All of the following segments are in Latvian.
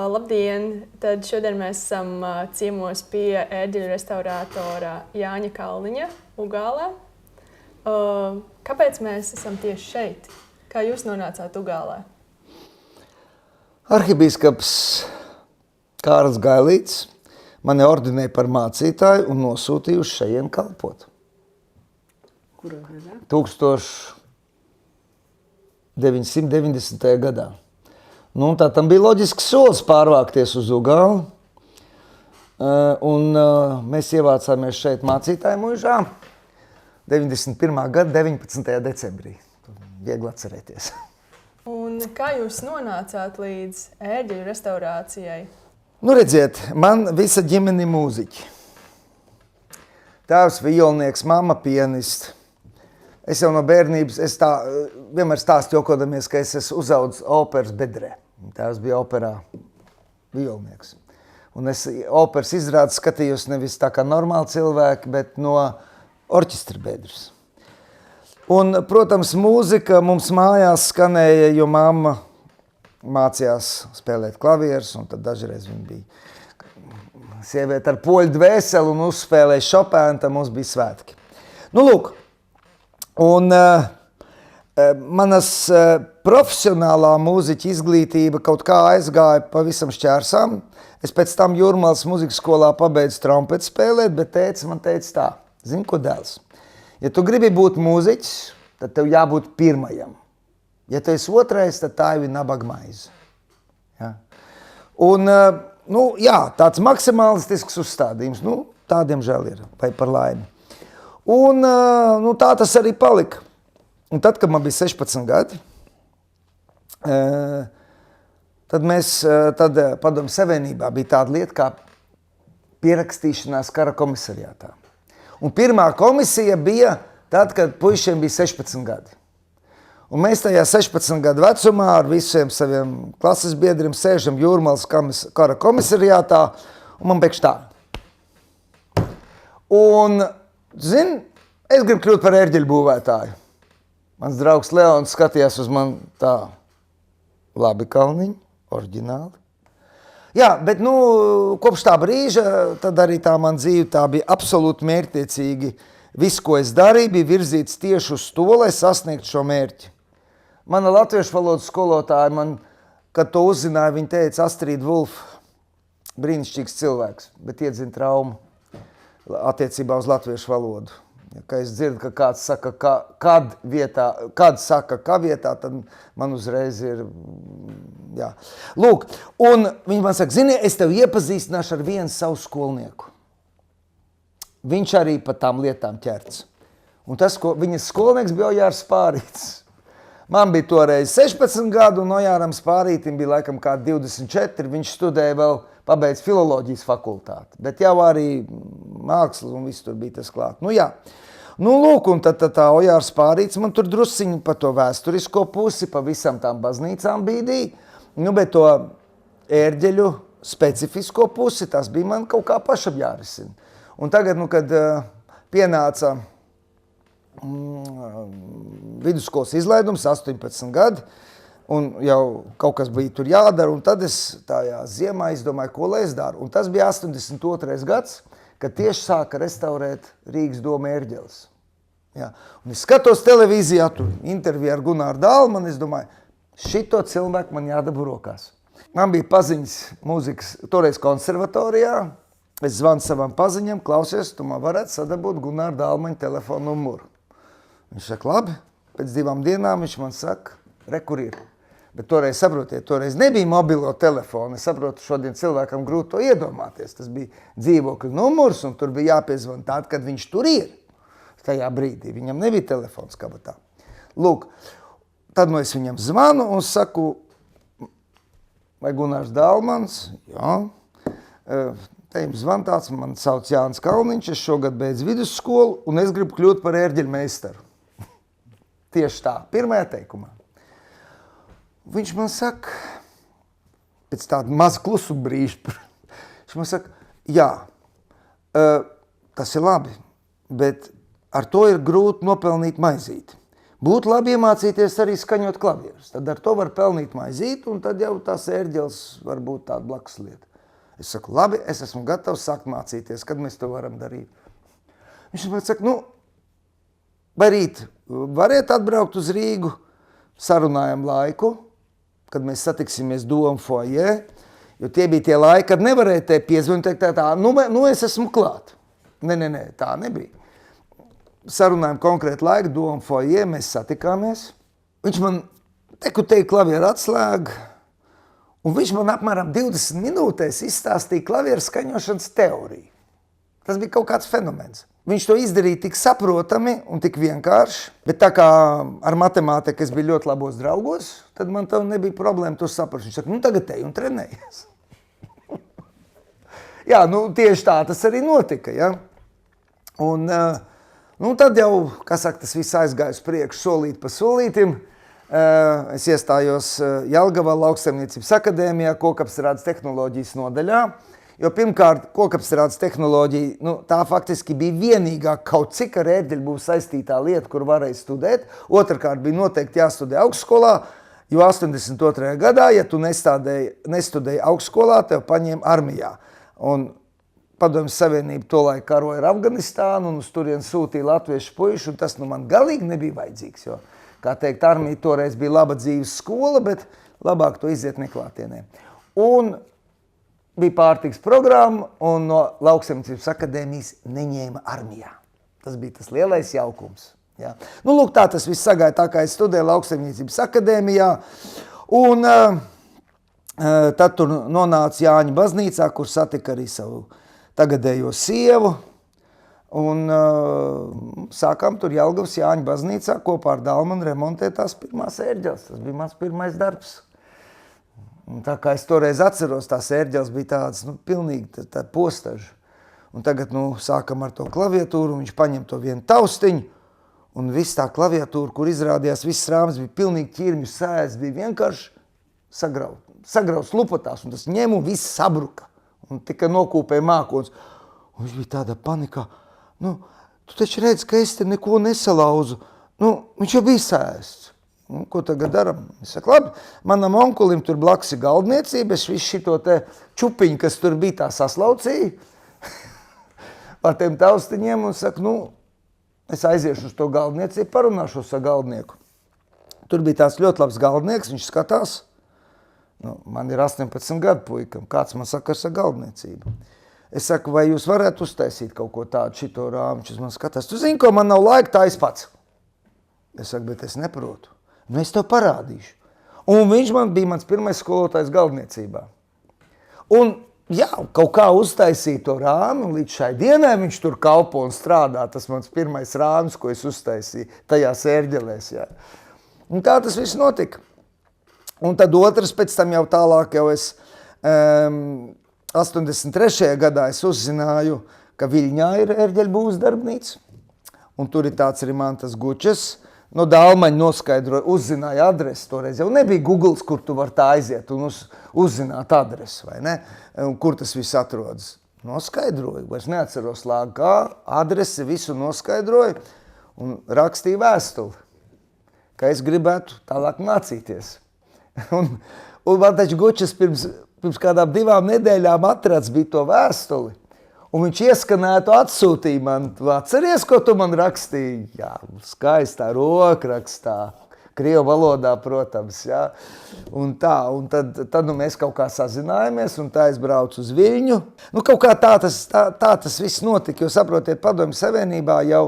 Labdien! Tad šodien mēs esam ciemos pie ērģeļu restaurātora Jāņa Kalniņa, Ugālē. Kāpēc mēs esam tieši šeit? Kā jūs nonācāt Ugālē? Arhibīskaps Kārlis Gailīts mani ordinēja par mācītāju un nosūtīja uz šejien kalpot. Kurā gadā? 1990. gadā. Nu, tā tam bija loģisks solis pārvākties uz Ugāli. Mēs ievācāmies šeit mācītāju muižā 91. gada 19. decembrī. Viegli atcerēties. Un kā jūs nonācāt līdz ērģeļu restaurācijai? Nu, redziet, man visa ģimene mūziķi. Tēvs violnieks, mamma pianists. Es jau no bērnības, vienmēr stāstu jokodamies, ka es esmu uzaudzis operas bedrē. Tēvs bija operā violnieks. Un es operas izrādes skatījos nevis tā kā normāli cilvēki, bet no orķestra bedres. Un, protams, mūzika mums mājās skanēja, jo mamma mācījās spēlēt klavierus, un tad dažreiz viņa bija sieviete ar poļu dvēseli un uzspēlēja Chopinu, tad mums bija svētki. Nu, lūk, un manas profesionālā mūziķa izglītība kaut kā aizgāja pavisam šķērsām. Es pēc tam Jūrmalas muzikas skolā pabeidzu trompeti spēlēt, bet tētis man teica tā, zini ko, dēls? Ja tu gribi būt mūziķis, tad tev jābūt pirmajam. Ja tu esi otrais, tad tā ir nabaga maize. Ja? Un, nu, jā, tāds maksimalistisks uzstādījums, nu, tādiem žēl ir, vai par laimi. Un, nu, tā tas arī palika. Un tad, kad man bija 16 gadi, tad Padomju Savienībā bija tāda lieta kā pierakstīšanās kara komisariātā. Un pirmā komisija bija tad, kad puišiem bija 16 gadi. Un mēs tajā 16 gadu vecumā ar visiem saviem klases biedriem sēžam Jūrmalas kara komisariātā, un man pēkšņi tā. Un, zini, es gribu kļūt par ērģeļu būvētāju. Mans draugs Leons skatījās uz mani tā, labi, Kalniņ, oriģināli. Jā, bet, nu, kopš tā brīža, tad arī tā man dzīve tā bija absolūti mērķtiecīgi. Viss, ko es darīju, bija virzīts tieši uz to, lai sasniegtu šo mērķi. Mana latviešu valodas skolotāja man, kad to uzzināja, viņa teica, Astrid Vulf, brīnišķīgs cilvēks, bet iedzina traumu attiecībā uz latviešu valodu. Ja, ka es dzirdu, ka kāds saka, kad saka, ka vietā, tad man uzreiz ir, jā. Lūk, un viņi man saka, zini, es tev iepazīstināšu ar vienu savu skolnieku. Viņš arī pa tām lietām ķerts. Un tas, viņas skolnieks bija Ojārs Spārītis. Man bija toreiz 16 gadu, un Ojāram Spārītim bija laikam kā 24, viņš studēja vēl, pabeidz filoloģijas fakultāti, bet jau arī mākslas un viss tur bija tas klāt. Nu jā, nu lūk, un tad tā Ojārs Spārītis man tur drusciņu pa to vēsturisko pusi, pa visam tām baznīcām bīdīja, nu bet to ērģeļu specifisko pusi, tas bija man kaut kā pašam jārisina. Un tagad, nu, kad pienāca vidusskolas izlaidums, 18 gadi, un jau kaut kas bija tur jādara, un tad es tajā ziemā izdomāju, ko lai es daru. Un tas bija 82. gads, kad tieši sāka restaurēt Rīgas doma ērģeles. Ja. Un es skatos televīzijā, tur interviju ar Gunāru Dālmanu, es domāju, šito cilvēku man jādabū rokās. Man bija paziņas mūzikas, toreiz konservatorijā, es zvanu savam paziņam, klausies, tu man varētu sadabūt Gunāru Dālmaņu telefonu numuru. Viņš saka, labi, pēc 2 dienām viņš man saka, re, kur ir. Bet toreiz, saprotiet, toreiz nebija mobilo telefonu. Es saprotu, šodien cilvēkam grūti to iedomāties. Tas bija dzīvokļa numurs, un tur bija jāpiezvan tād, kad viņš tur ir. Tajā brīdī viņam nebija telefons kabatā. Lūk, tad es viņam zvanu un saku, vai Gunārs Dālmans? Jā. Te jums zvan tāds, man sauc Jānis Kalniņš, es šogad beidzu vidusskolu, un es gribu kļūt par ērģeļu meistaru. Tieši tā, pirmajā teikumā. Viņš man saka, pēc tāda maza klusuma brīža, viņš man saka, jā, tas ir labi, bet ar to ir grūti nopelnīt maizīti. Būtu labi iemācīties arī skaņot klavierus. Tad ar to var pelnīt maizīti, un tad jau tās ērģeles var būt tāda blakus lieta. Es saku, labi, es esmu gatavs sākt mācīties, kad mēs to varam darīt. Viņš man saka, vai rīt variet atbraukt uz Rīgu, sarunājam laiku, kad mēs satiksimies Doma foajē, jo tie bija tie laiki, kad nevarēja te piezvanīt, es esmu klāt. Nē, tā nebija. Sarunājam konkrētu laiku, Doma foajē, mēs satikāmies. Viņš man teikt klavieru atslēgu, un viņš man apmēram 20 minūtēs izstāstīja klavieru skaņošanas teoriju. Tas bija kaut kāds fenomens. Viņš to izdarīja tik saprotami un tik vienkārši, bet tā kā ar matemātiku es biju ļoti labos draugos, tad man tev nebija problēma to saprast. Viņš saka, tagad te un trenējies. Jā, tieši tā tas arī notika, ja. Un tad jau, kā saka, tas viss aizgāja uz priekšu solīt pa solītim. Es iestājos Jelgavā Lauksaimniecības akadēmijā, kokapstrādes tehnoloģijas nodaļā, jo pirmkārt, kokapstrādes tehnoloģija, tā faktiski bija vienīgā kaut cik ar ērģeļbūvi saistītā lieta, kur varēja studēt. Otrkārt bija noteikti jāstudē augstskolā, jo 82. gadā, ja tu nestudēji augstskolā, tev paņēma armijā. Un Padomju Savienība tolaik karoja ar Afganistānu un uz turien sūtīja latviešu puišu, un tas man galīgi nebija vajadzīgs, jo, kā teikt, armija toreiz bija laba dzīves skola, bet labāk to iziet neklātienē. Un bija pārtiks programma, un no Lauksaimniecības akadēmijas neņēma armijā. Tas bija tas lielais jaukums. Ja. Lūk, tā tas viss sagāja, tā kā es studēju Lauksaimniecības akadēmijā, un tad tur nonāca Jāņa baznīcā, kur satika arī savu tagadējo sievu, un sākām tur Jelgavas Jāņa baznīcā kopā ar Dalmanu remontēt tās pirmās ērģeles. Tas bija mans pirmais darbs. Un tā kā es toreiz atceros, tās ērģeles bija tādas, pilnīgi tā postaža. Un tagad, sākam ar to klaviatūru, un viņš paņem to vienu taustiņu, un viss tā klaviatūra, kur izrādījās, viss rāmas bija pilnīgi ķirmju sēs, bija vienkārši sagrauts lupatās, un tas ņem un viss sabruka. Un tika nokūpēja mākons. Un viņš bija tādā panikā. Tu taču redzi, ka es te neko nesalauzu. Viņš jau bija sēsts. Ko tagad daram? Es saku, labi, manam onkulim tur blakus ir galdniecība, es visu šito te čupiņu, kas tur bija, tā saslaucīju ar tiem taustiņiem un saku, es aiziešu uz to galdniecību, parunāšos ar galdnieku. Tur bija tās ļoti labs galdnieks, viņš skatās. Man ir 18 gadu puikam, kāds man sakars ar galdniecību. Es saku, vai jūs varētu uztaisīt kaut ko tādu šito rāmu? Viņš man skatās, tu zini, ko man nav laika, tā es pats. Es saku, bet es neprotu. Es tev parādīšu. Un viņš bija mans pirmais skolotājs galdniecībā. Un jā, kaut kā uztaisīja to rāmi, un līdz šai dienai viņš tur kalpo un strādā. Tas mans pirmais rāmis, ko es uztaisīju tajās ērģelēs. Jā. Un tā tas viss notika. Un tad otrs, pēc tam jau tālāk, jau es 83. gadā es uzzināju, ka Viļņā ir ērģeļbūves darbnīca. Un tur ir tāds Rimantas Gučes. Dalmaņi noskaidroja, uzzināja adresi. Toreiz jau nebija Googles, kur tu var tā aiziet un uzzināt adresi, vai ne? Un kur tas viss atrodas. Noskaidroju, vairs neatceros lāgu kā, adresi visu noskaidroju un rakstīju vēstuli, ka es gribētu tālāk mācīties. Un man taču Gučes pirms kādām 2 nedēļām atrads bija to vēstuli, un viņš ieskanētu atsūtīja man. Tu atceries, ko tu man rakstīji? Jā, skaistā rokrakstā, krievu valodā, protams, jā. Un tad mēs kaut kā sazinājāmies, un tā es braucu uz Viļņu. Kaut kā tā tas viss notika, jo saprotiet, Padomju Savienībā jau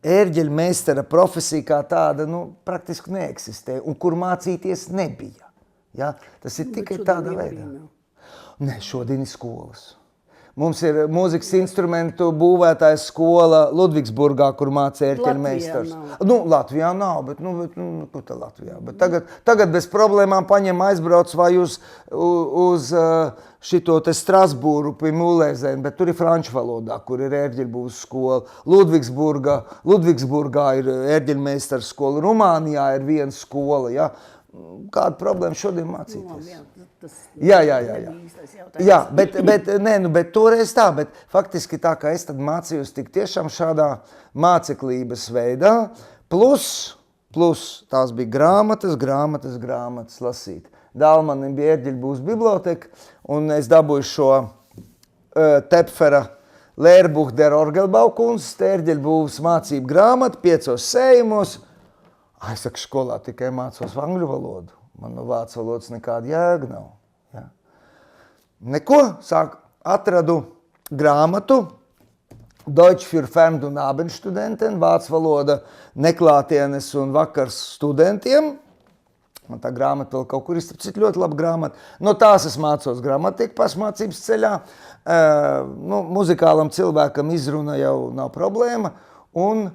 ērģeļmeistara profesija kā tāda, praktiski neeksistē, un kur mācīties nebija. Ja? Tas ir tikai tādā veidā. Nē, šodien ir skolas. Mums ir mūzikas instrumentu būvētājs skola Ludvigsburgā, kur māca ērģeļmeistars. Latvijā nav, bet ko tā Latvijā? Bet tagad bez problēmām paņem aizbrauc vai uz šito te Strasbūru pie Mulēzēm, bet tur ir franču valodā, kur ir ērģeļbūves skola. Ludvigsburgā ir ērģeļmeistars skola, Rumānijā ir viena skola, ja? Kāda problēma šodien mācīties? Jā, bet toreiz tā, bet faktiski tā, kā es tad mācījos tik tiešām šādā māceklības veidā, Plus tās bija grāmatas lasīt. Dālmanim bija Ērģeļbūves biblioteka, un es dabūju šo Tepfera Lehrbuch der Orgelbaukunst, Ērģeļbūves mācību grāmatu 5 sējumos. Es saku, skolā tikai mācos angļu valodu. Man no vācu valodas nekāda jēga nav. Ja. Neko, atradu grāmatu Deutsch für Fern- un Abendstudenten, vācu valoda neklātienes un vakars studentiem. Man tā grāmata vēl kaut kur iztapcīt ļoti laba grāmata. No tās es mācos gramatiku pašmācības ceļā. Muzikālam cilvēkam izruna jau nav problēma. Un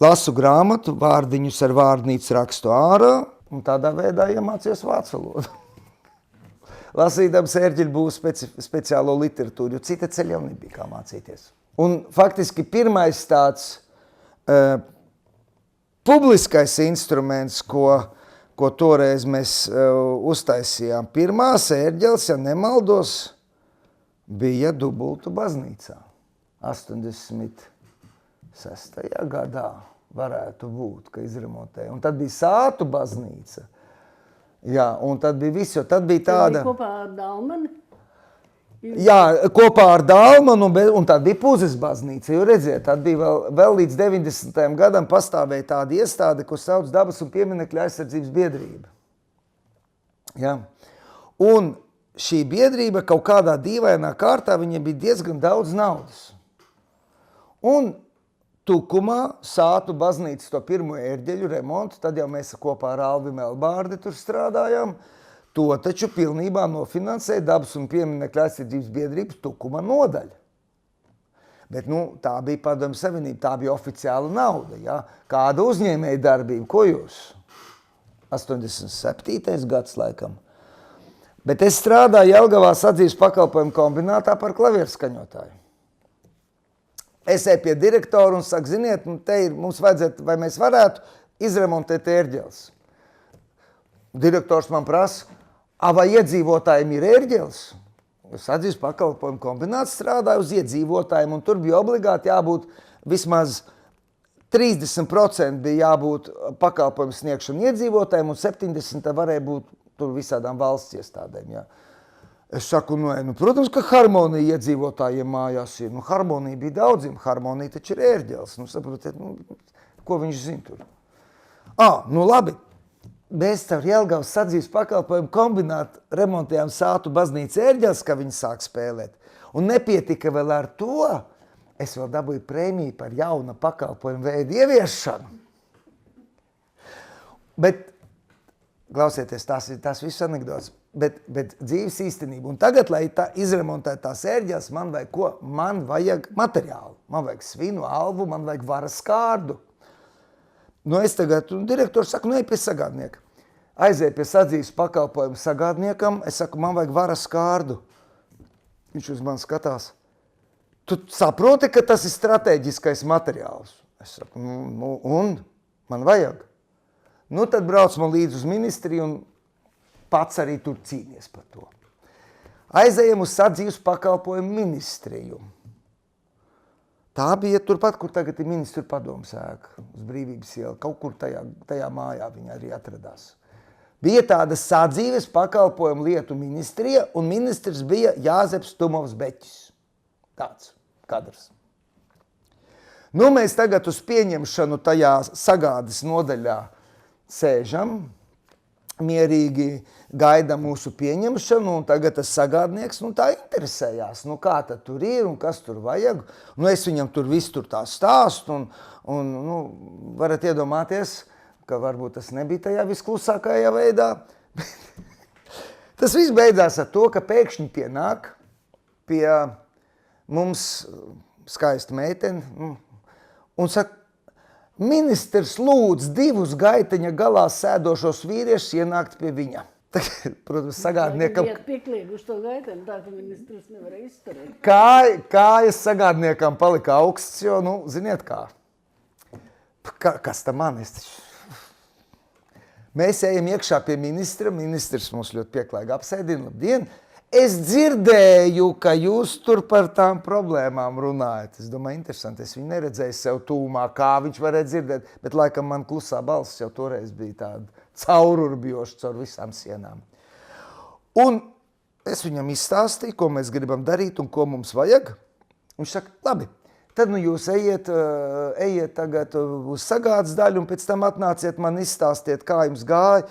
lasu grāmatu, vārdiņus ar vārdnīcu rakstu ārā. Un tādā veidā iemācījos vācu valodu. Lasīdams Ērģeļbūves speciālo literatūru, jo cita ceļa jau nebija kā mācīties. Un faktiski pirmais tāds publiskais instruments, ko toreiz mēs uztaisījām. Pirmās Ērģeles, ja nemaldos, bija Dubultu baznīcā. 86. gadā varētu būt, ka izremontēja. Un tad bija Sātu baznīca. Jā, un tad bija viss, jo tad bija tāda... Tad bija kopā ar Dalmani? Jā, kopā ar Dalmanu, un tad bija Puzes baznīca. Jo redziet, tad bija vēl līdz 90. gadam pastāvēja tāda iestāde, ko sauc Dabas un pieminekļu aizsardzības biedrība. Jā. Un šī biedrība kaut kādā dīvainā kārtā, viņiem bija diezgan daudz naudas. Un Tukumā Sātu baznīcas to pirmo ērģeļu remontu, tad jau mēs kopā ar Alvi Melbārdi tur strādājām. To taču pilnībā nofinansēja Dabas un pieminekļu aizsardzības biedrības Tukuma nodaļa. Bet tā bija Padomju Savienība, tā bija oficiāla nauda. Ja? Kāda uzņēmēja darbība? Ko jūs? 87. gads laikam. Bet es strādāju Jelgavā sadzīves pakalpojumu kombinātā par klavierskaņotāju. Es eju pie direktora un saku, ziniet, mums vajadzētu, vai mēs varētu izremontēt ērģeles. Direktors man prasa, vai iedzīvotājiem ir ērģeles? Es sadzīves pakalpojumu kombināts strādāju uz iedzīvotājiem, un tur bija obligāti jābūt vismaz 30% bija jābūt pakalpojumu sniegšanu iedzīvotājiem, un 70% varēja būt tur visādām valsts iestādēm. Jā. Es saku, protams, ka harmonija iedzīvotājiem mājās ir. Harmonija bija daudziem, harmonija taču ir ērģeles. Saprotiet, ko viņš zina tur? Labi. Mēs ar Jelgavas sadzīves pakalpojumu kombinātu remontējām Sātu baznīcu ērģeles, ka viņi sāk spēlēt. Un nepietika vēl ar to, es vēl dabūju prēmiju par jauna pakalpojumu veidu ieviešanu. Bet, klausieties, tās visas anekdotas. Bet dzīves īstenība. Un tagad, lai izremontētu tās ērģeles, man vajag ko? Man vajag materiālu. Man vajag svinu, alvu, man vajag varas kārdu. Es tagad, direktors saka, ej pie sagādnieka. Aizēju pie sadzīves pakalpojumu sagādniekam, es saku, man vajag varas kārdu. Viņš uz mani skatās. Tu saproti, ka tas ir strateģiskais materiāls? Es saku, un? Man vajag. Tad brauc man līdz uz ministriju un pats arī tur cīnies par to. Aizējam uz sadzīves pakalpojumu ministriju. Tā bija turpat, kur tagad ir ministru padomu ēka, uz Brīvības iela. Kaut kur tajā mājā viņa arī atradās. Bija tāda sadzīves pakalpojumu lietu ministrija, un ministrs bija Jāzeps Tumovs Beķis. Tāds kadrs. Mēs tagad uz pieņemšanu tajā sagādes nodaļā sēžam, mierīgi gaida mūsu pieņemšanu, un tagad tas sagādnieks tā interesējās, kā tad tur ir un kas tur vajag. Es viņam tur visu tur tā stāstu, un varat iedomāties, ka varbūt tas nebija tajā visklusākajā veidā. Tas viss beidzās ar to, ka pēkšņi pienāk pie mums skaista meitene un saka, ministrs lūdz 2 gaiteņa galā sēdošos vīriešus ienākt pie viņa. Protams, sagādniekam... Viņi pieklīgi uz to gaiteni, tā ka ministrs nevarēja izturēt. Kājas sagādniekam palika augsts, jo, ziniet kā. Kas tam man? Mēs ejam iekšā pie ministra, ministrs mums ļoti pieklājīgi apsēdina, labdien. es dzirdēju, ka jūs tur par tām problēmām runājat. Es domāju, interesanti, es viņu neredzēju sev tūmā, kā viņš varēja dzirdēt, bet laikam man klusā balss jau toreiz bija tāda caururbijoša caur visām sienām. Un es viņam izstāstīju, ko mēs gribam darīt un ko mums vajag. Viņš saka, labi, tad nu jūs ejiet tagad uz sagādes daļu un pēc tam atnāciet man izstāstiet, kā jums gāja.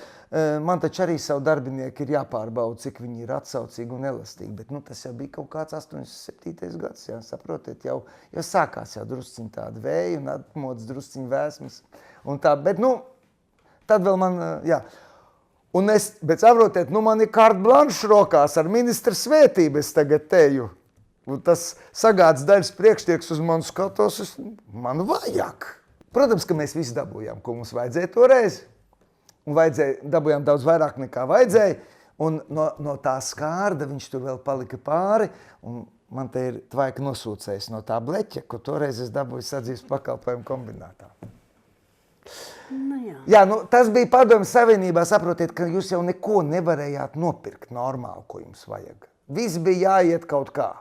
Man taču arī savu darbinieki ir jāpārbauda, cik viņi ir atsaucīgi un elastīgi. Bet tas jau bija kaut kāds 87. gads, jā, saprotiet, jau sākās jau drusciņi tādi vēji un atmodas drusciņi vēsmas. Un tā, bet tad vēl man, jā. Bet saprotiet, man ir carte blanche rokās ar ministra svētību, es tagad teju. Un tas sagādas daļas priekštieks uz manu skatos, man vajag. Protams, ka mēs visi dabūjām, ko mums vajadzēja toreiz. Un dabūjām daudz vairāk nekā vajadzēja. Un no tā skārda viņš tur vēl palika pāri. Un man te ir tvaika nosūcējis no tā bleķa, ko toreiz es dabūju sadzīves pakalpojumu kombinātā. Jā, tas bija Padomju Savienībā, saprotiet, ka jūs jau neko nevarējāt nopirkt normāli, ko jums vajag. Viss bija jāiet kaut kā.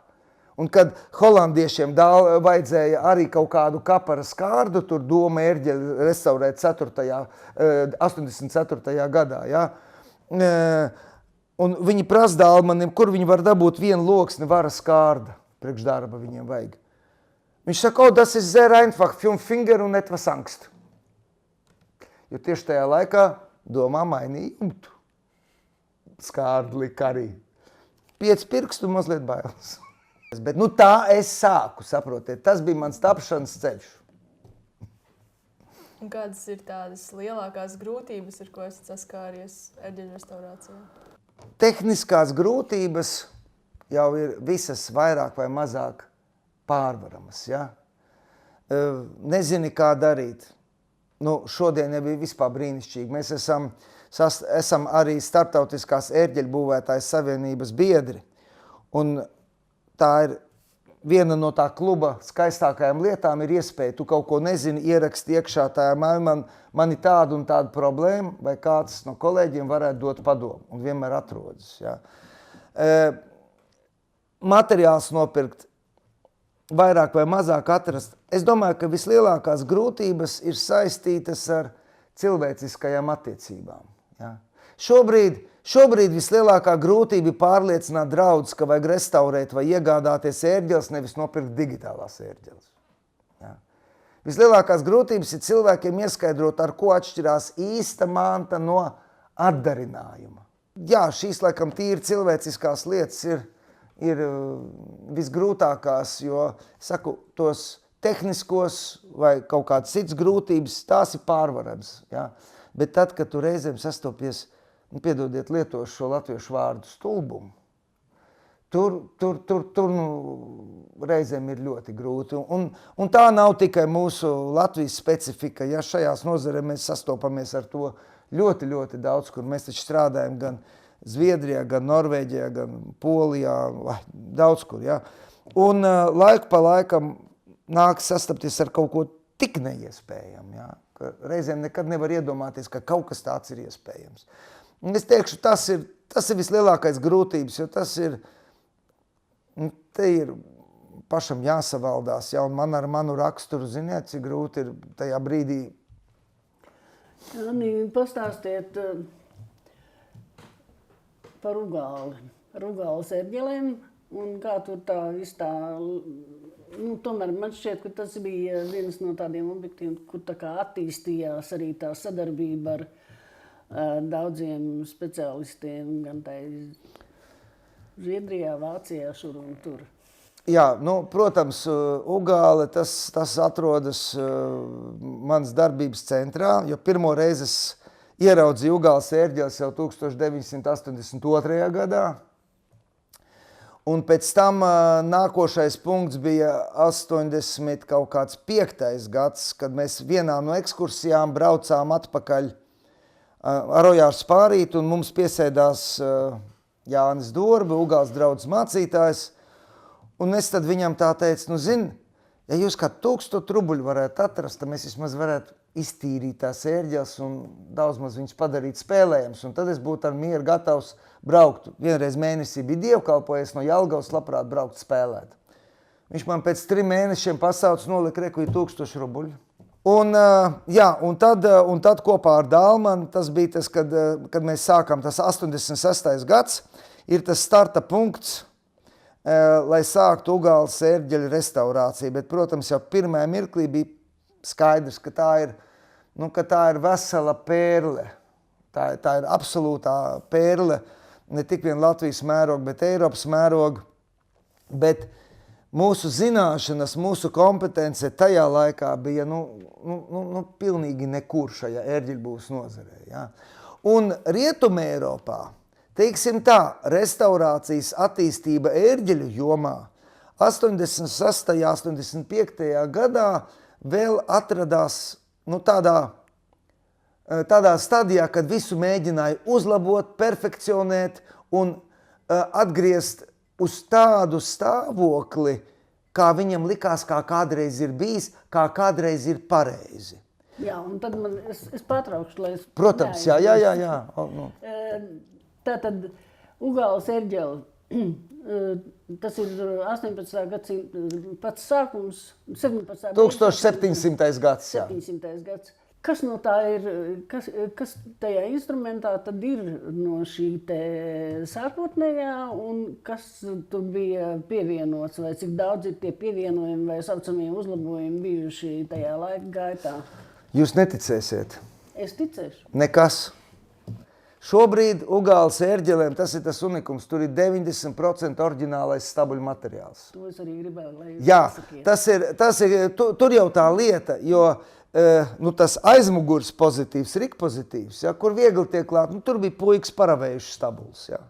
Un kad holandiešiem vajadzēja arī kaut kādu kapara skārdu, tur Doma ērģeļa restaurēt 84. gadā, ja? Un viņi prasa Dālmanim, kur viņi var dabūt vienu loksni vara skārda, priekš darba viņiem vajag. Viņš saka, das ist sehr einfach, 5 Finger un etwas Angst. Jo tieši tajā laikā Domā mainīja jumtu. Skārdu lika arī. 5 pirkstu mazliet bailes. Bet tā es sāku, saprotiet, tas bija mans tapšanas ceļš. Un kādas ir tādas lielākās grūtības, ar ko esat saskāries ērģeļu restaurācijā? Tehniskās grūtības jau ir visas vairāk vai mazāk pārvaramas, ja? Nezini, kā darīt. Šodien nebija vispār brīnišķīgi. Mēs esam arī Starptautiskās ērģeļu būvētāju savienības biedri. Un tā ir viena no tā kluba skaistākajām lietām ir iespēja, tu kaut ko nezini, ieraksti iekšā tajā man ir tāda un tāda problēma, vai kāds no kolēģiem varētu dot padomu, un vienmēr atrodas. Ja. Materiāls nopirkt, vairāk vai mazāk atrast. Es domāju, ka vislielākās grūtības ir saistītas ar cilvēciskajām attiecībām. Ja. Šobrīd vislielākā grūtība ir pārliecināt draudus, ka vajag restaurēt vai iegādāties ērģeles, nevis nopirkt digitālās ērģeles. Ja. Vislielākās grūtības ir cilvēkiem ieskaidrot, ar ko atšķirās īsta manta no atdarinājuma. Jā, šīs laikam tīri cilvēciskās lietas ir visgrūtākās, jo, saku, tos tehniskos vai kaut kādas cits grūtības, tās ir pārvarams. Ja. Bet tad, kad tu reizēm sastopies, piedodiet, lietošu šo latviešu vārdu stulbumu, tur reizēm ir ļoti grūti. Un tā nav tikai mūsu Latvijas specifika. Ja šajās nozarē mēs sastopamies ar to ļoti, ļoti daudz, kur mēs taču strādājam gan Zviedrijā, gan Norvēģijā, gan Polijā, daudz kur. Ja? Un laiku pa laikam nāk sastapties ar kaut ko tik neiespējam. Ja? Ka reizēm nekad nevar iedomāties, ka kaut kas tāds ir iespējams. Un es teikšu, tas ir vislielākais grūtības, jo te ir pašam jāsavaldās, ja, un man ar manu raksturu, ziniet, cik grūti ir tajā brīdī. Anī, pastāstiet par Ugāli, ar Ugāles ērģelēm, un kā tur tā viss tā, tomēr man šķiet, ka tas bija viens no tādiem objektiem, kur tā kā attīstījās arī tā sadarbība ar daudziem speciālistiem, gan tai Zviedrijā, Vācijā, šur un tur. Jā, protams, Ugāle, tas atrodas manas darbības centrā, jo pirmo reizi es ieraudzīju Ugāles ērģeles jau 1982. gadā. Un pēc tam nākošais punkts bija 85. gads, kad mēs vienā no ekskursijām braucām atpakaļ ar Ojāru Spārīti, un mums piesēdās Jānis Dorba, Ugāles draudzes mācītājs, un es tad viņam tā teicu, ja jūs kā 1000 rubuļu varētu atrast, tad mēs vismaz varētu iztīrīt tās ērģeles un daudz maz viņus padarīt spēlējams. Un tad es būtu ar mieru gatavs braukt. Vienreiz mēnesī bija dievkalpojies no Jelgavas, labprāt braukt spēlēt. Viņš man pēc 3 mēnešiem pasauc, nolika reku 1000 rubuļu. Un tad kopā ar Dālmanu, tas bija tas, kad mēs sākām, tas 86. gads, ir tas starta punkts, lai sāktu Ugāles ērģeļu restaurāciju. Bet, protams, jau pirmajā mirklī bija skaidrs, ka tā ir vesela pērle. Tā ir absolūtā pērle, ne tik vien Latvijas mēroga, bet Eiropas mēroga. Bet mūsu zināšanas, mūsu kompetence tajā laikā bija pilnīgi nekur šajā ērģeļbūves nozarē. Ja? Un Rietumē Eiropā, teiksim tā, restaurācijas attīstība ērģeļu jomā 86. 85. gadā vēl atradās tādā stadijā, kad visu mēģināja uzlabot, perfekcionēt un atgriezt uz tādu stāvokli, kā viņam likās, kā kādreiz ir bijis, kā kādreiz ir pareizi. Jā, un tad es patraukšu, lai es... Protams, jā. Tātad Ugāles ērģeli, tas ir 18. gadsimta pats sākums, 17. 1700. gads, jā. 700. gads. Kas no tā ir, kas tajā instrumentā tad ir no šī te sākotnējā un kas tur bija pievienots, vai cik daudz ir tie pievienojumi vai saucamie uzlabojumi bijuši tajā laika gaitā? Jūs neticēsiet? Es ticēšu. Nekas. Šobrīd Ugāles ērģelēm tas ir tas unikums, tur ir 90% oriģinālais stabuļu materiāls. To es arī gribēju, lai jūs pasakiet. Tur jau tā lieta, jo tas aizmugurs pozitīvs, rikpozitīvs, ja, kur viegli tiek klāt, tur bija puikas paravējuši stabuls. Ja.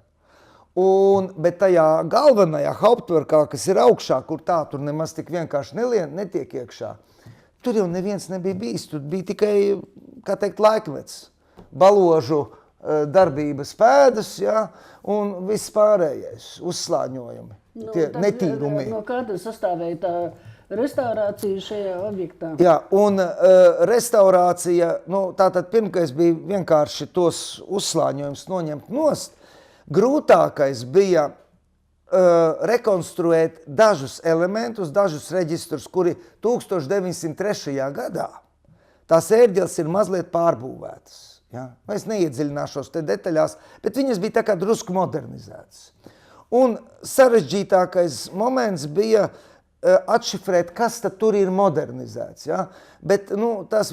Bet tajā galvenajā hauptverkā, kas ir augšā, tur nemaz tik vienkārši netiek iekšā, tur jau neviens nebija bijis, tur bija tikai, kā teikt, laikmets, baložu darbības pēdas, ja, un viss pārējais, uzslāņojumi, tie netīrumi. No kāda sastāvēja tā restaurācija šajā objektā? Jā, un restaurācija, tātad pirmkais bija vienkārši tos uzslāņojumus noņemt nost. Grūtākais bija rekonstruēt dažus elementus, dažus reģistrus, kuri 1903. gadā tās ērģeles ir mazliet pārbūvētas. Ja? Es neiedziļināšos te detaļās, bet viņas bija tā kā drusku modernizētas. Un sarežģītākais moments bija atšifrēt, kas tad tur ir modernizēts. Ja? Bet tās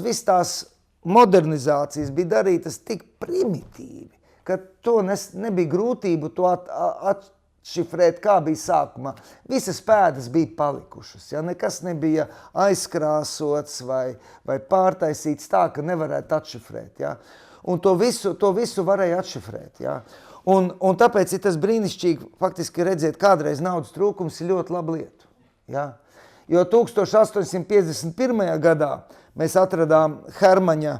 modernizācijas bija darītas tik primitīvi, ka to nebija grūtību to atšifrēt, kā bija sākumā. Visas pēdas bija palikušas. Ja? Nekas nebija aizkrāsots vai pārtaisīts tā, ka nevarētu atšifrēt. Ja? Un to visu varēja atšifrēt. Ja? Un tāpēc ir tas brīnišķīgi faktiski redzēt, kādreiz naudas trūkums ir ļoti laba lieta. Ja? Jo 1851. gadā mēs atradām Hermaņa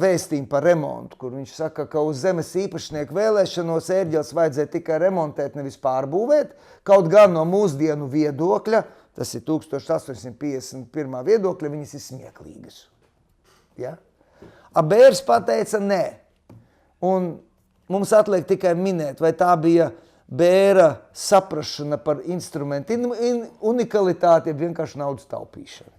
vēstījumu par remontu, kur viņš saka, ka uz zemes īpašnieku vēlēšanos ērģeles vajadzēja tikai remontēt, nevis pārbūvēt, kaut gan no mūsdienu viedokļa, tas ir 1851. viedokļa, viņas ir smieklīgas. Ja? Bērs pateica nē, un mums atliek tikai minēt, vai tā bija Bēra saprašana par instrumentu unikalitāti, ja vienkārši naudas taupīšana.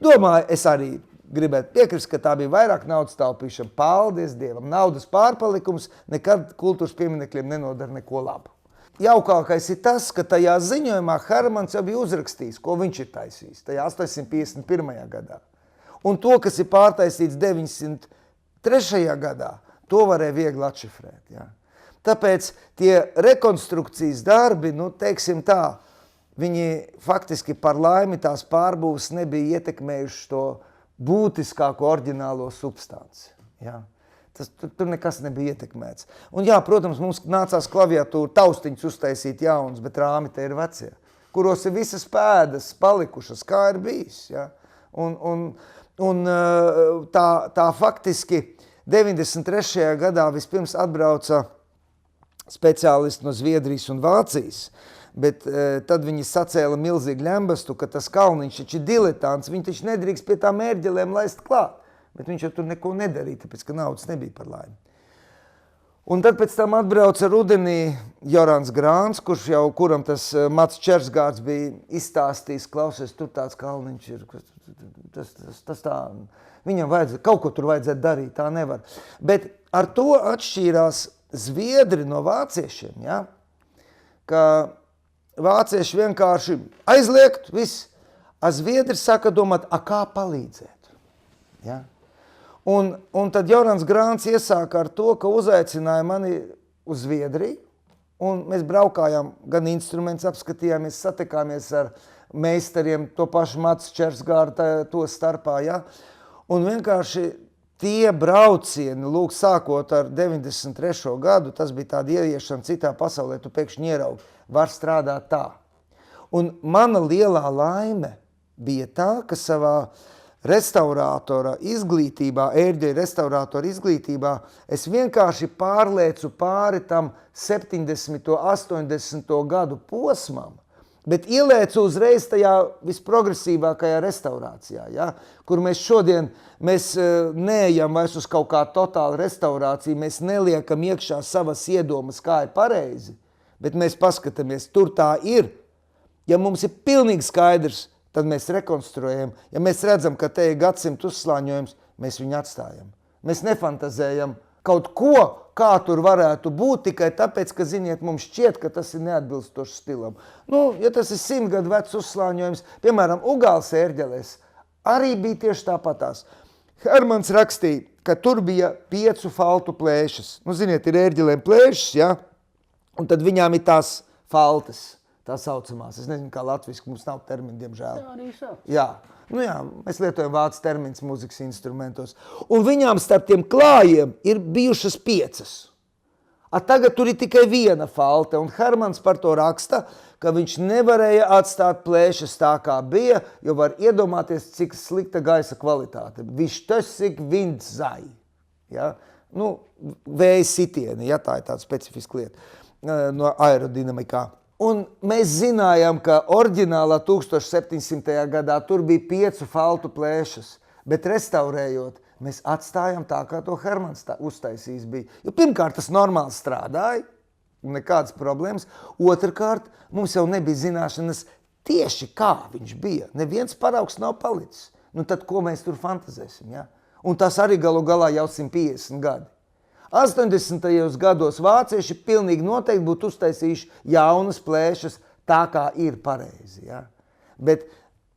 Domāju, es arī gribētu piekrist, ka tā bija vairāk naudas taupīšana. Paldies Dievam! Naudas pārpalikums nekad kultūras pieminekļiem nenodara neko labu. Jaukākais ir tas, ka tajā ziņojumā Hermans jau bija uzrakstījis, ko viņš ir taisījis, tajā 851. gadā. Un to, kas ir pārtaisīts 903. gadā, to varēja viegli atšifrēt. Ja. Tāpēc tie rekonstrukcijas darbi, teiksim tā, viņi faktiski par laimi tās pārbūves nebija ietekmējuši to būtiskāko oriģinālo substanci. Ja. Tur nekas nebija ietekmēts. Un jā, protams, mums nācās klaviatūru taustiņus uztaisīt jaunas, bet rāmi te ir vecie, kuros ir visas pēdas palikušas, kā ir bijis. Ja. Un tā faktiski 93. gadā vispirms atbrauca speciālisti no Zviedrijas un Vācijas, bet tad viņi sacēla milzīgu ļembastu, ka tas Kalniņš taču ir diletants, viņi taču nedrīkst pie tām ērģelēm laist klāt, bet viņš jau tur neko nedarīja, tāpēc, ka naudas nebija par laimi. Un tad pēc tam atbrauca rudenī Jorans Grāns, kuram tas Mats Čersgārds bija izstāstījis, klausies, tur tāds Kalniņš ir, tas tā, viņam kaut ko tur vajadzētu darīt, tā nevar. Bet ar to atšķīrās Zviedri no vāciešiem, ja? Ka vācieši vienkārši aizliegt, viss, a Zviedri saka domāt, kā palīdzēt, ja? Un tad Jorans Grāns iesāka ar to, ka uzaicināja mani uz Zviedriju, un mēs braukājām, gan instruments apskatījāmies, satikāmies ar meistariem, to pašu Mats Čersgārdu to starpā, ja? Un vienkārši tie braucieni, lūk, sākot ar 93. gadu, tas bija tāda ieiešana citā pasaulē, tu pēkšņi ieraugi, var strādāt tā. Un mana lielā laime bija tā, ka savā restaurātora izglītībā, ērģeļa restaurātora izglītībā, es vienkārši pārliecu pāri tam 70. 80. gadu posmam, bet ielēcu uzreiz tajā visprogresīvākajā restaurācijā, ja? Kur mēs šodien neejam vairs uz kaut kā totālu restaurāciju, mēs neliekam iekšā savas iedomas, kā ir pareizi, bet mēs paskatāmies, tur tā ir. Ja mums ir pilnīgi skaidrs, tad mēs rekonstruējam. Ja mēs redzam, ka te ir gadsimtu uzslāņojums, mēs viņu atstājam. Mēs nefantazējam kaut ko, kā tur varētu būt, tikai tāpēc, ka, ziniet, mums šķiet, ka tas ir neatbilstošs stilam. Nu, ja tas ir 100 gadu vecs uzslāņojums, piemēram, Ugāles ērģelēs, arī bija tieši tāpatās. Hermans rakstīja, ka tur bija 5 faltu plēšas. Nu, ziniet, ir ērģelēm plēšas, ja? Un tad viņām ir tās faltas. Tā saucamās. Es nezinu, kā latviski, mums nav termini, diemžēl. Jā, arī sauc. Jā. Nu jā, mēs lietojam vācu terminus mūzikas instrumentos. Un viņām starp tiem klājiem ir bijušas 5. Tagad tur ir tikai 1 falte, un Hermans par to raksta, ka viņš nevarēja atstāt plēšas tā, kā bija, jo var iedomāties, cik slikta gaisa kvalitāte. Viņš tas ik vind zai. Ja? Nu, vēja sitieni, ja tā ir tāda specifiska lieta no aerodinamikā. Un mēs zinājām, ka oriģinālā 1700. gadā tur bija 5 faltu plēšas, bet restaurējot, mēs atstājām tā, kā to Hermans uztaisījis bija. Jo pirmkārt, tas normāli strādāja, nekādas problēmas. Otrkārt, mums jau nebija zināšanas tieši kā viņš bija. Neviens paraugs nav palicis. Nu tad, ko mēs tur fantazēsim, ja? Un tas arī galu galā jau 150 gadi. 80. gados vācieši pilnīgi noteikti būtu uztaisījuši jaunas plēšas tā, kā ir pareizi. Ja? Bet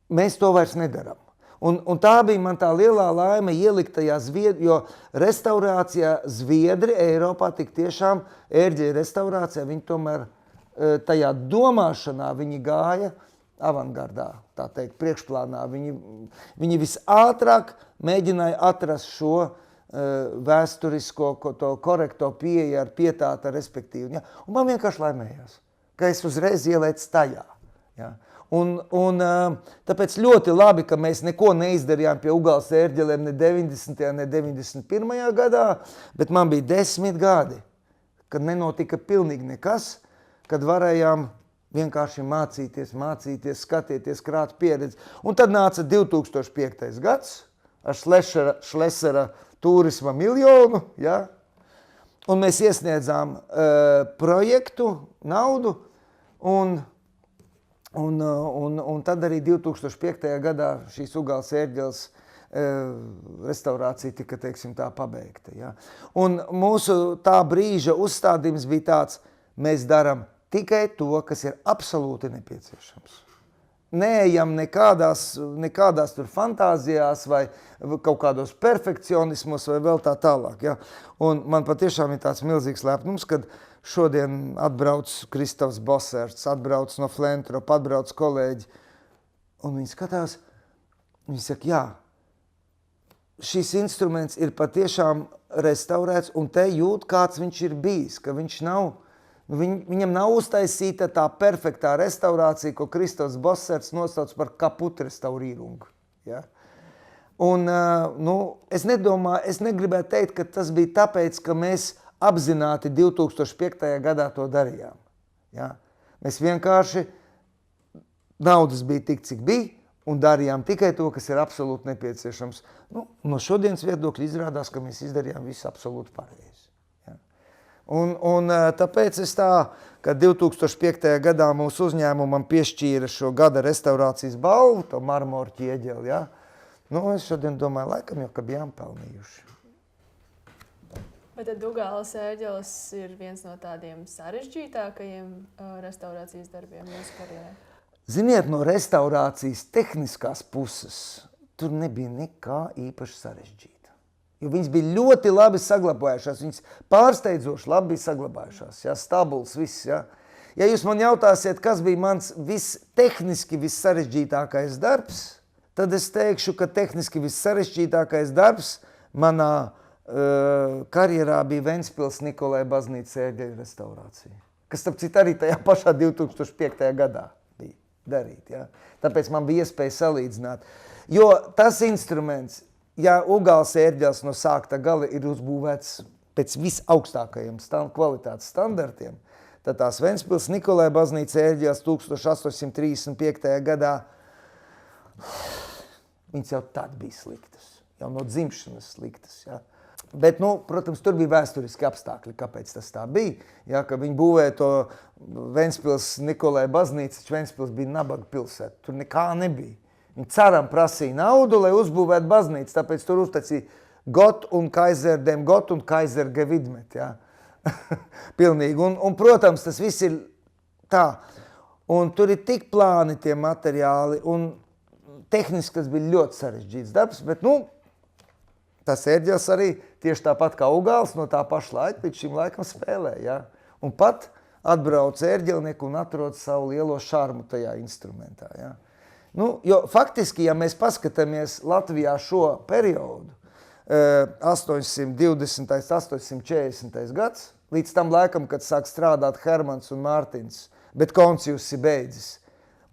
mēs to vairs nedaram. Un tā bija man tā lielā laime ielikt tajā jo restaurācijā Zviedri Eiropā tik tiešām ērģeļa restaurācijā, viņi tomēr tajā domāšanā viņi gāja avangardā, tā teikt, priekšplānā. Viņi visātrāk mēģināja atrast šo vēsturisko, to korekto pieeju ar pietāta, respektīvi. Ja? Un man vienkārši laimējās, ka es uzreiz ielēcu tajā. Ja? Un tāpēc ļoti labi, ka mēs neko neizdarījām pie Ugāles ērģelēm ne 90. ne 91. gadā, bet man bija 10 gadi, kad nenotika pilnīgi nekas, kad varējām vienkārši mācīties, skatieties, krāt pieredzi. Un tad nāca 2005. gads ar Šlesera turisma miljonu, ja? Un mēs iesniedzām projektu, naudu, un tad arī 2005. gadā šīs Ugāles ērģeles restaurācija tika, teiksim, tā pabeigta. Ja? Un mūsu tā brīža uzstādījums bija tāds, mēs daram tikai to, kas ir absolūti nepieciešams. Neejam nekādās tur fantāzijās vai kaut kādos perfekcionismos vai vēl tā tālāk. Ja? Un man patiešām ir tāds milzīgs lepnums, kad šodien atbrauc Kristofs Boserts, atbrauc no Flentropa, atbrauc kolēģi, un viņi skatās, viņi saka, jā, šis instruments ir patiešām restaurēts, un te jūt, kāds viņš ir bijis, ka viņš nav, viņam nav uztaisīta tā perfektā restaurācija, ko Kristofs Boserts nosauc par kaputrestaurīrungu. Ja? Un, es negribētu teikt, ka tas bija tāpēc, ka mēs apzināti 2005. gadā to darījām. Ja? Mēs vienkārši naudas bija tik, cik bija, un darījām tikai to, kas ir absolūti nepieciešams. Nu, no šodienas viedokļa izrādās, ka mēs izdarījām visu absolūti pareizi. Ja? Un tāpēc es tā, ka 2005. gadā mūsu uzņēmumam piešķīra šo gada restaurācijas balvu, to marmoru ķieģeli, ja? Nu, es šodien domāju, laikam jau, ka bijām pelnījuši. Bet tad Dugāles ērģeles ir viens no tādiem sarežģītākajiem restaurācijas darbiem mūsu karjerā. Ziniet, no restaurācijas tehniskās puses tur nebija nekā īpaši sarežģīta. Jo viņas bija ļoti labi saglabājušās, viņas pārsteidzoši labi bija saglabājušās, ja, stabuls viss. Ja. Ja jūs man jautāsiet, kas bija mans tehniski vissarežģītākais darbs, tad es teikšu, ka tehniski vissarežģītākais darbs manā karjerā bija Ventspils Nikolai baznīcas ērģeļu restaurācija, kas, starp citu, arī tajā pašā 2005. gadā bija darīt. Ja? Tāpēc man bija iespēja salīdzināt. Jo tas instruments, ja Ugāles ērģeles no sākta gala ir uzbūvēts pēc visaugstākajiem kvalitātes standartiem, tad tās Ventspils Nikolai baznīcas ērģeles 1835. gadā viņas jau tad bija sliktas, jau no dzimšanas sliktas. Ja? Bet, nu, protams, tur bija vēsturiski apstākļi, kāpēc tas tā bija. Ja, ka viņi būvēja to Ventspils Nikolai baznīcu, Ventspils bija nabaga pilsēta, tur nekā nebija. Viņi caram prasīja naudu, lai uzbūvētu baznīcu, tāpēc tur uztaisīja Gott un Kaiser dem Gott un Kaiser gewidmet. Ja. Pilnīgi. Un, protams, tas viss ir tā. Un tur ir tik plāni tie materiāli, un tehniski tas bija ļoti sarežģīts darbs, bet, nu, tas ērģeles arī tieši tāpat kā Ugāles no tā paša laika līdz šim laikam spēlē. Ja? Un pat atbrauc ērģelnieki un atrod savu lielo šarmu tajā instrumentā. Ja? Nu, jo faktiski, ja mēs paskatāmies Latvijā šo periodu, 820. 840. gads, līdz tam laikam, kad sāk strādāt Hermans un Mārtiņš, bet Koncijus ir beidzis.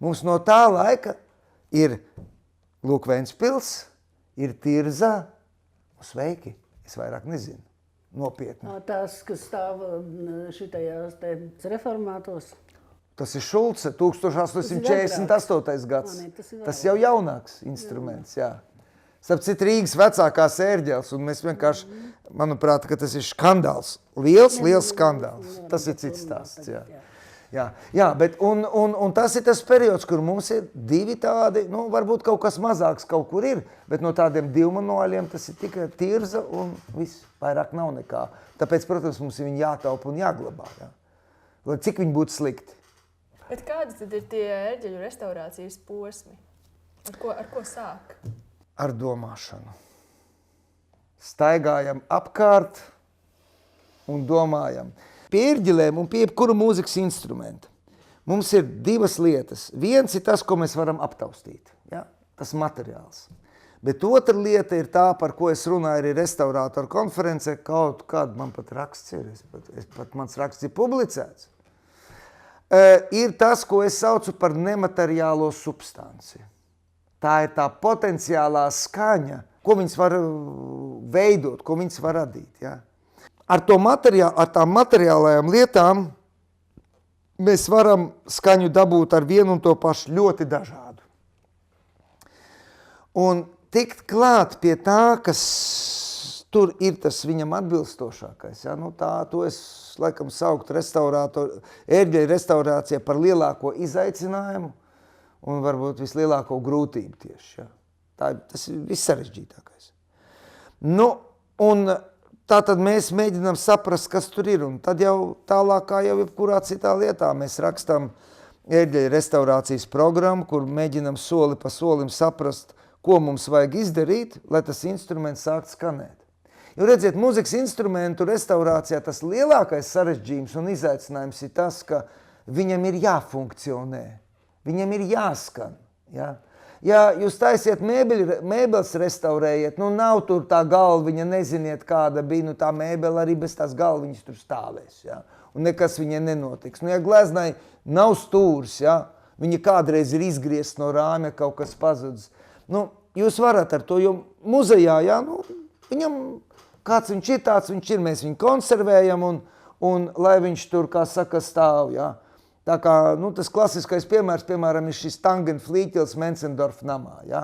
Mums no tā laika ir Lūk Ventspils, ir Tirza, sveiki, es vairāk nezinu, nopietni. Tās, kas stāv šitajās te reformātos. Tas ir Šulce, 1848. gads. Tas jau jaunāks instruments, jā. Starp citu Rīgas vecākās ērģeles, un mēs vienkārši, manuprāt, ka tas ir skandāls. Liels skandāls. Tas ir cits stāsts, jā. Jā, bet un tas ir tas periods, kur mums ir divi tādi, nu, varbūt kaut kas mazāks kaut kur ir, bet no tādiem divmanuāļiem tas ir tikai Tirza un viss, vairāk nav nekā. Tāpēc, protams, mums ir viņi jātaupa un jāglabā, jā. Lai cik viņi būtu slikti. Bet kādi tad ir tie ērģeļu restaurācijas posmi? Ar ko sāk? Ar domāšanu. Staigājam apkārt un domājam. Pie ērģelēm un pie jebkura mūzikas instrumenta mums ir divas lietas. Viens ir tas, ko mēs varam aptaustīt, ja? Tas materiāls. Bet otra lieta ir tā, par ko es runāju arī restaurātoru konferencē, kaut kād man pat raksts ir, mans raksts ir publicēts. Ir tas, ko es saucu par nemateriālo substanci. Tā ir tā potenciālā skaņa, ko viņas var veidot, ko viņas var radīt, ja? Ar tām materiālajām lietām mēs varam skaņu dabūt ar vienu un to pašu ļoti dažādu. Un tikt klāt pie tā, kas tur ir tas viņam atbilstošākais. Ja? Nu, to es laikam saukt ērģeļu restaurācijā par lielāko izaicinājumu un varbūt vislielāko grūtību tieši. Ja? Tas ir vissarežģītākais. Nu, un tātad mēs mēģinām saprast, kas tur ir, un tad jau tālāk kā jau jebkurā citā lietā mēs rakstam ērģeļu restaurācijas programmu, kur mēģinām soli pa solim saprast, ko mums vajag izdarīt, lai tas instruments sākt skanēt. Jo redziet, mūzikas instrumentu restaurācijā tas lielākais sarežģījums un izaicinājums ir tas, ka viņam ir jāfunkcionē, viņam ir jāskan. Ja? Ja jūs taisiet mēbeles restaurējiet, nu nav tur tā galviņa, neziniet kāda bija, nu tā mēbele arī bez tās galviņas tur stāvēs, ja? Un nekas viņai nenotiks. Nu ja gleznai nav stūrs, ja? Viņa kādreiz ir izgriezt no rāmja, kaut kas pazudis. Nu, jūs varat ar to, jo muzejā, ja, nu, viņam kāds viņš ir, tāds viņš ir, mēs viņu konservējam un lai viņš tur, kā saka, stāv, jā. Tā kā, nu, tas klasiskais piemērs, piemēram, ir šis Tangenflīķels Menzendorf namā, jā.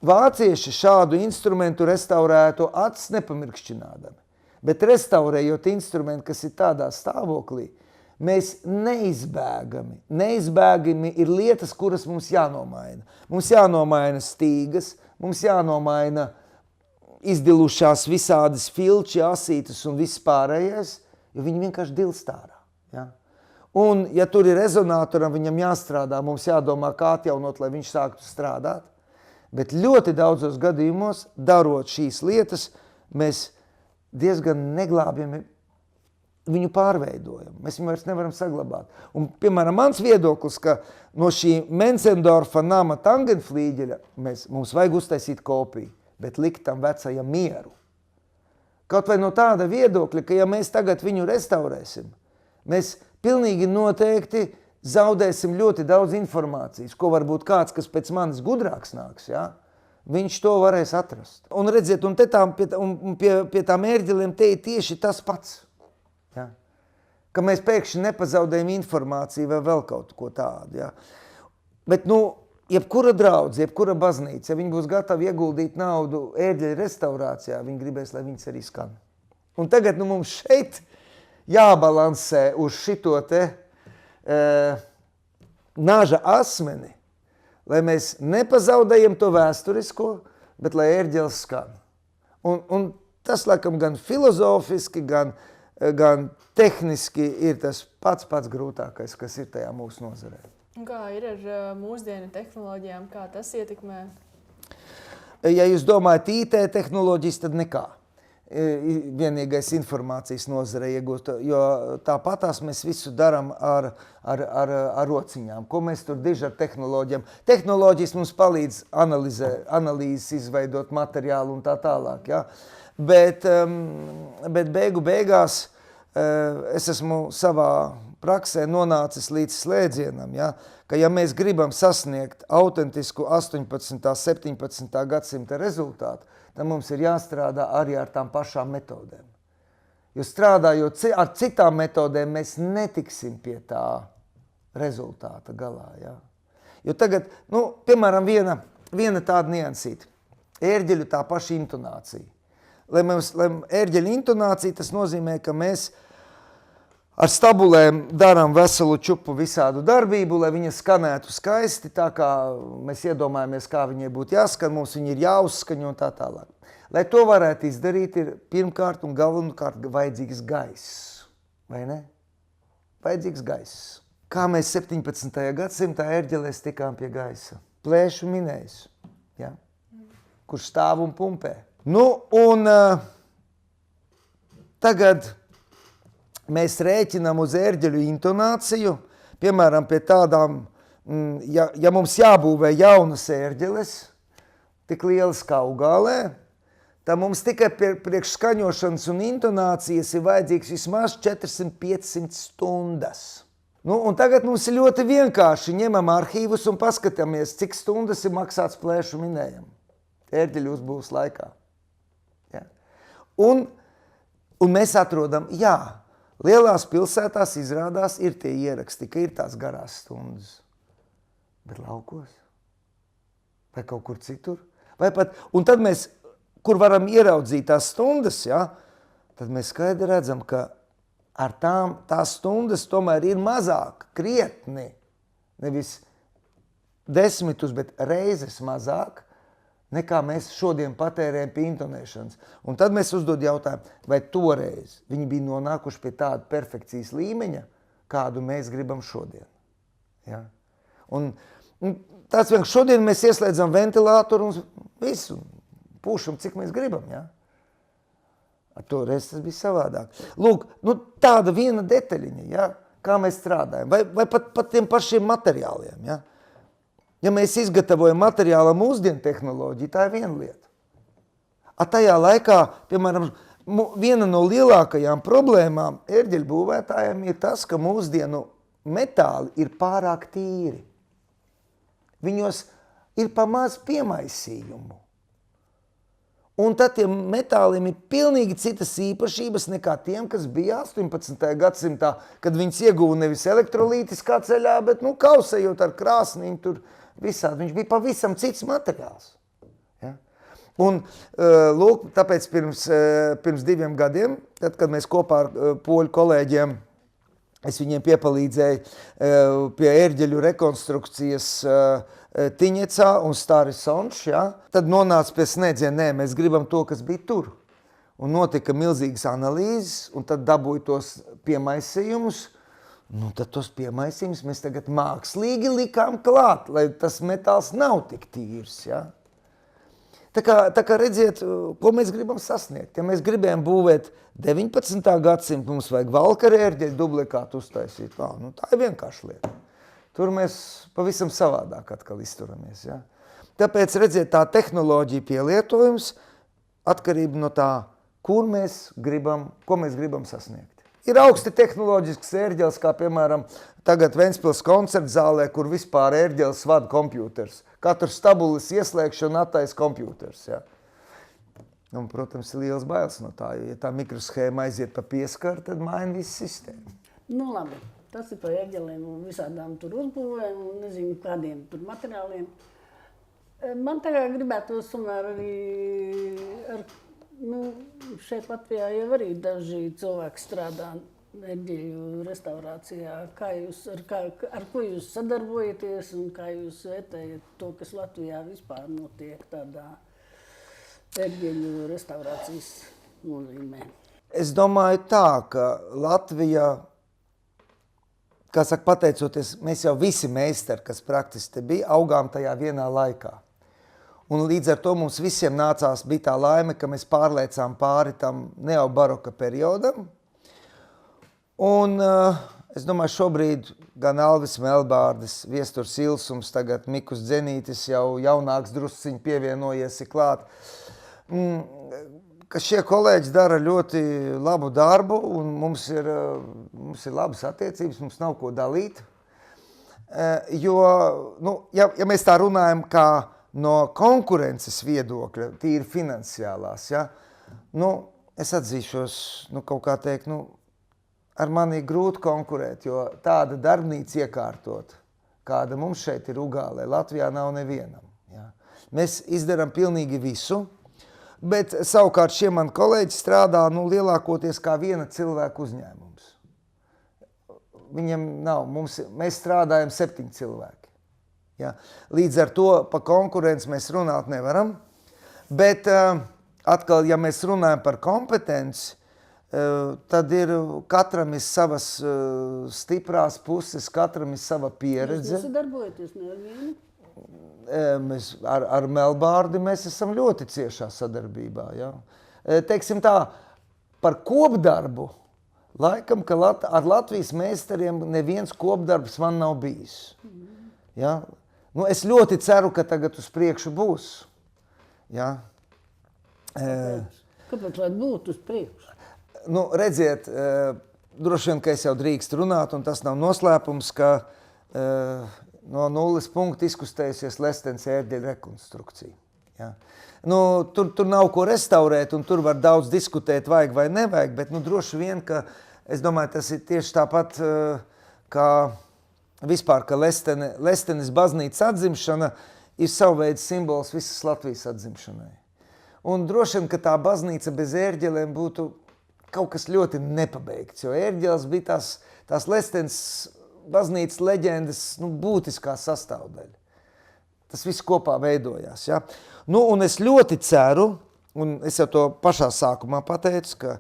Vācieši šādu instrumentu restaurētu acis nepamirkšķinādami, bet restaurējot instrumentu, kas ir tādā stāvoklī, mēs neizbēgami ir lietas, kuras mums jānomaina. Mums jānomaina stīgas, mums jānomaina izdilušās visādas filči, asītas un viss pārējais, jo viņi vienkārši dilst ārā. Ja? Un, ja tur ir rezonatoram, viņam jāstrādā, mums jādomā, kā atjaunot, lai viņš sāktu strādāt. Bet ļoti daudzos gadījumos, darot šīs lietas, mēs diezgan neglābjami viņu pārveidojam. Mēs viņu vairs nevaram saglabāt. Un, piemēram, mans viedoklis, ka no šī Menzendorfa nama Tangenflīģeļa mums vajag uztaisīt kopiju, bet likt tam vecajam mieru. Kaut vai no tāda viedokļa, ka ja mēs tagad viņu restaurēsim, mēs pilnīgi noteikti zaudēsim ļoti daudz informācijas, ko varbūt kāds, kas pēc manis gudrāks nāks, ja? Viņš to varēs atrast. Un redziet, un pie tām ērģeliem te ir tieši tas pats. Ja? Ka mēs pēkšņi nepazaudējam informāciju vai vēl kaut ko tādu. Ja? Bet, nu, jebkura draudze, jebkura baznīca, ja viņi būs gatavi ieguldīt naudu ērģeļu restaurācijā, viņi gribēs, lai viņas arī skan. Un tagad nu, mums šeit jābalansē uz šito te naža asmeni, lai mēs nepazaudējam to vēsturisko, bet lai ērģeles skan. Un tas, laikam, gan filozofiski, gan tehniski ir tas pats grūtākais, kas ir tajā mūsu nozarē. Kā ir ar mūsdienu tehnoloģijām, kā tas ietekmē? Ja jūs domājat IT tehnoloģijas, tad nekā. Vienīgais informācijas nozare iegūst, jo tāpatās mēs visu daram ar rociņām. Ko mēs tur diži ar tehnoloģijām? Tehnoloģijas mums palīdz analīzes izveidot materiālu un tā tālāk. Ja? Bet beigās es esmu savā praksē nonācis līdz slēdzienam, ja? Ka ja mēs gribam sasniegt autentisku 18. 17. gadsimta rezultātu, tad mums ir jāstrādā arī ar tām pašām metodēm. Jo strādājot ar citām metodēm, mēs netiksim pie tā rezultāta galā. Ja? Jo tagad, nu, piemēram, viena tāda niansīta. Ērģeļu tā paša intonācija. Lai ērģeļu intonācija, tas nozīmē, ka mēs ar stabulēm darām veselu čupu visādu darbību, lai viņa skanētu skaisti, tā kā mēs iedomājamies, kā viņai būtu jāskan, mums viņa ir jāuzskaņo un tā tālāk. Lai to varētu izdarīt, ir pirmkārt un galvenokārt vajadzīgs gaiss, vai ne? Vajadzīgs gaiss. Kā mēs 17. gadsimtā ērģelēs tikām pie gaisa? Plēšu minējs, ja? Kurš stāv un pumpē. Nu, un tagad mēs rēķinām uz ērģeļu intonāciju, piemēram, pie tādām, ja mums jābūvē jaunas ērģeles, tik lielas kā Ugālē, tad mums tikai priekš skaņošanas un intonācijas ir vajadzīgs vismaz 400-500 stundas. Nu, un tagad mums ir ļoti vienkārši ņemam arhīvus un paskatāmies, cik stundas ir maksāts plēšu minējam ērģeļu uzbūves laikā. Ja? Un mēs atrodam, jā, lielās pilsētās izrādās ir tie ieraksti, ka ir tās garās stundas. Bet laukos? Vai kaut kur citur? Vai pat, un tad mēs, kur varam ieraudzīt tās stundas, ja, tad mēs skaidri redzam, ka ar tās stundas tomēr ir mazāk, krietni, nevis desmitus, bet reizes mazāk, nekā mēs šodien patērējam pie intonēšanas. Un tad mēs uzdod jautājumu, vai toreiz viņi bija nonākuši pie tāda perfekcijas līmeņa, kādu mēs gribam šodien. Ja? Un tāds vienkārši šodien mēs ieslēdzam ventilātoru un visu, pūšam, cik mēs gribam. Ja? Ar toreiz tas bija savādāk. Lūk, nu, tāda viena detaļiņa, ja? Kā mēs strādājam, vai pat tiem pašiem materiāliem. Ja? Ja mēs izgatavojam materiālu mūsdienu tehnoloģiju, tā ir viena lieta. Tajā laikā, piemēram, viena no lielākajām problēmām ērģeļu būvētājiem ir tas, ka mūsdienu metāli ir pārāk tīri. Viņos ir pa maz piemaisījumu. Un tad tiem metāliem ir pilnīgi citas īpašības nekā tiem, kas bija 18. gadsimtā, kad viņas ieguva nevis elektrolītiskā ceļā, bet, kausējot ar krāsniņu tur visādi. Viņš bija pavisam cits materiāls. Ja? Un, lūk, tāpēc pirms 2 gadiem, tad, kad mēs kopā ar poļu kolēģiem, es viņiem piepalīdzēju pie ērģeļu rekonstrukcijas Tiņecā un Stari Sonš, ja? Tad nonāca pie sniedziena, nē, mēs gribam to, kas bija tur. Un notika milzīgas analīzes, un tad dabūja tos piemaisījumus. Tad tos piemaisījumus mēs tagad mākslīgi likām klāt, lai tas metāls nav tik tīrs, ja? Tā kā redziet, ko mēs gribam sasniegt. Ja mēs gribējam būvēt 19. gadsimtu, mums vajag valkara ērģeļu dublikātu uztaisīt. Tā ir vienkārši lieta. Tur mēs pavisam savādāk atkal izturamies. Ja? Tāpēc, redziet, tā tehnoloģija pielietojums atkarība no tā, ko mēs gribam sasniegt. Ir augsti tehnoloģisks ērģelis, kā piemēram tagad Ventspils koncertzālē, kur vispār ērģelis vada kompjūters. Katrs stabulis ieslēgšana attais kompjūters. Ja? Un, protams, ir liels bailes no tā, jo ja tā mikroshēma aiziet pa pieskaru, tad maina visu sistēmu. Labi. Tas ir pa ērģeliem un visādām tur uzbūvēm un nezinu kādiem tur materiāliem. Man tagad gribētos tomēr arī šeit Latvijā jau arī daži cilvēki strādā ērģeļu restaurācijā. Ar ko jūs sadarbojaties un kā jūs vērtējat to, kas Latvijā vispār notiek tādā ērģeļu restaurācijas nozīmē? Es domāju tā, ka Latvija, kā saka, pateicoties, mēs jau visi meistari, kas praktiski te bija, augām tajā vienā laikā. Un līdz ar to mums visiem bija tā laime, ka mēs pārliecām pāri tam neobaroka periodam. Un es domāju, šobrīd gan Alvis Melbārdis, Viesturs Ilsums, tagad Mikus Dzenītis jau jaunāks drusciņi pievienojies klāt, ka šie kolēģi dara ļoti labu darbu un mums ir labas attiecības, mums nav ko dalīt. Jo, ja mēs tā runājam kā no konkurences viedokļa, tīri finansiālās, ja, es atzīšos, kaut kā teikt, ar mani grūti konkurēt, jo tāda darbnīca iekārtot, kāda mums šeit ir Ugālē, Latvijā nav nevienam. Ja. Mēs izdarām pilnīgi visu, bet savukārt šie mani kolēģi strādā lielākoties kā viena cilvēka uzņēmums. Viņam nav, mēs strādājam 7 cilvēki. Ja. Līdz ar to pa konkurenci mēs runāt nevaram, bet atkal, ja mēs runājam par kompetenci, tad ir katram ir savas stiprās puses, katram ir sava pieredze. Jūs nesadarbojaties ne ar vienu? Mēs ar Melbārdi mēs esam ļoti ciešā sadarbībā. Ja. Teiksim tā, par kopdarbu, laikam, ka ar Latvijas meistariem neviens kopdarbs man nav bijis. Ja. Es ļoti ceru, ka tagad uz priekšu būs. Ja. Kāpēc lai būtu uz priekšu? Redziet, droši vien, ka es jau drīkst runāt, un tas nav noslēpums, ka no 0 punkta izkustējusies Lestenes ērģeļu rekonstrukcija. Ja. Tur nav ko restaurēt, un tur var daudz diskutēt, vajag vai nevajag, bet droši vien, ka es domāju, tas ir tieši tāpat, kā vispār, ka Lestenes baznīcas atzimšana ir savu veidu simbols visas Latvijas atzimšanai. Un droši vien, ka tā baznīca bez ērģelēm būtu kaut kas ļoti nepabeigts, jo ērģeles bija tās Lestenes baznīcas leģendas būtiskā sastāvdaļa. Tas viss kopā veidojās. Ja? Un es ļoti ceru, un es jau to pašā sākumā pateicu, ka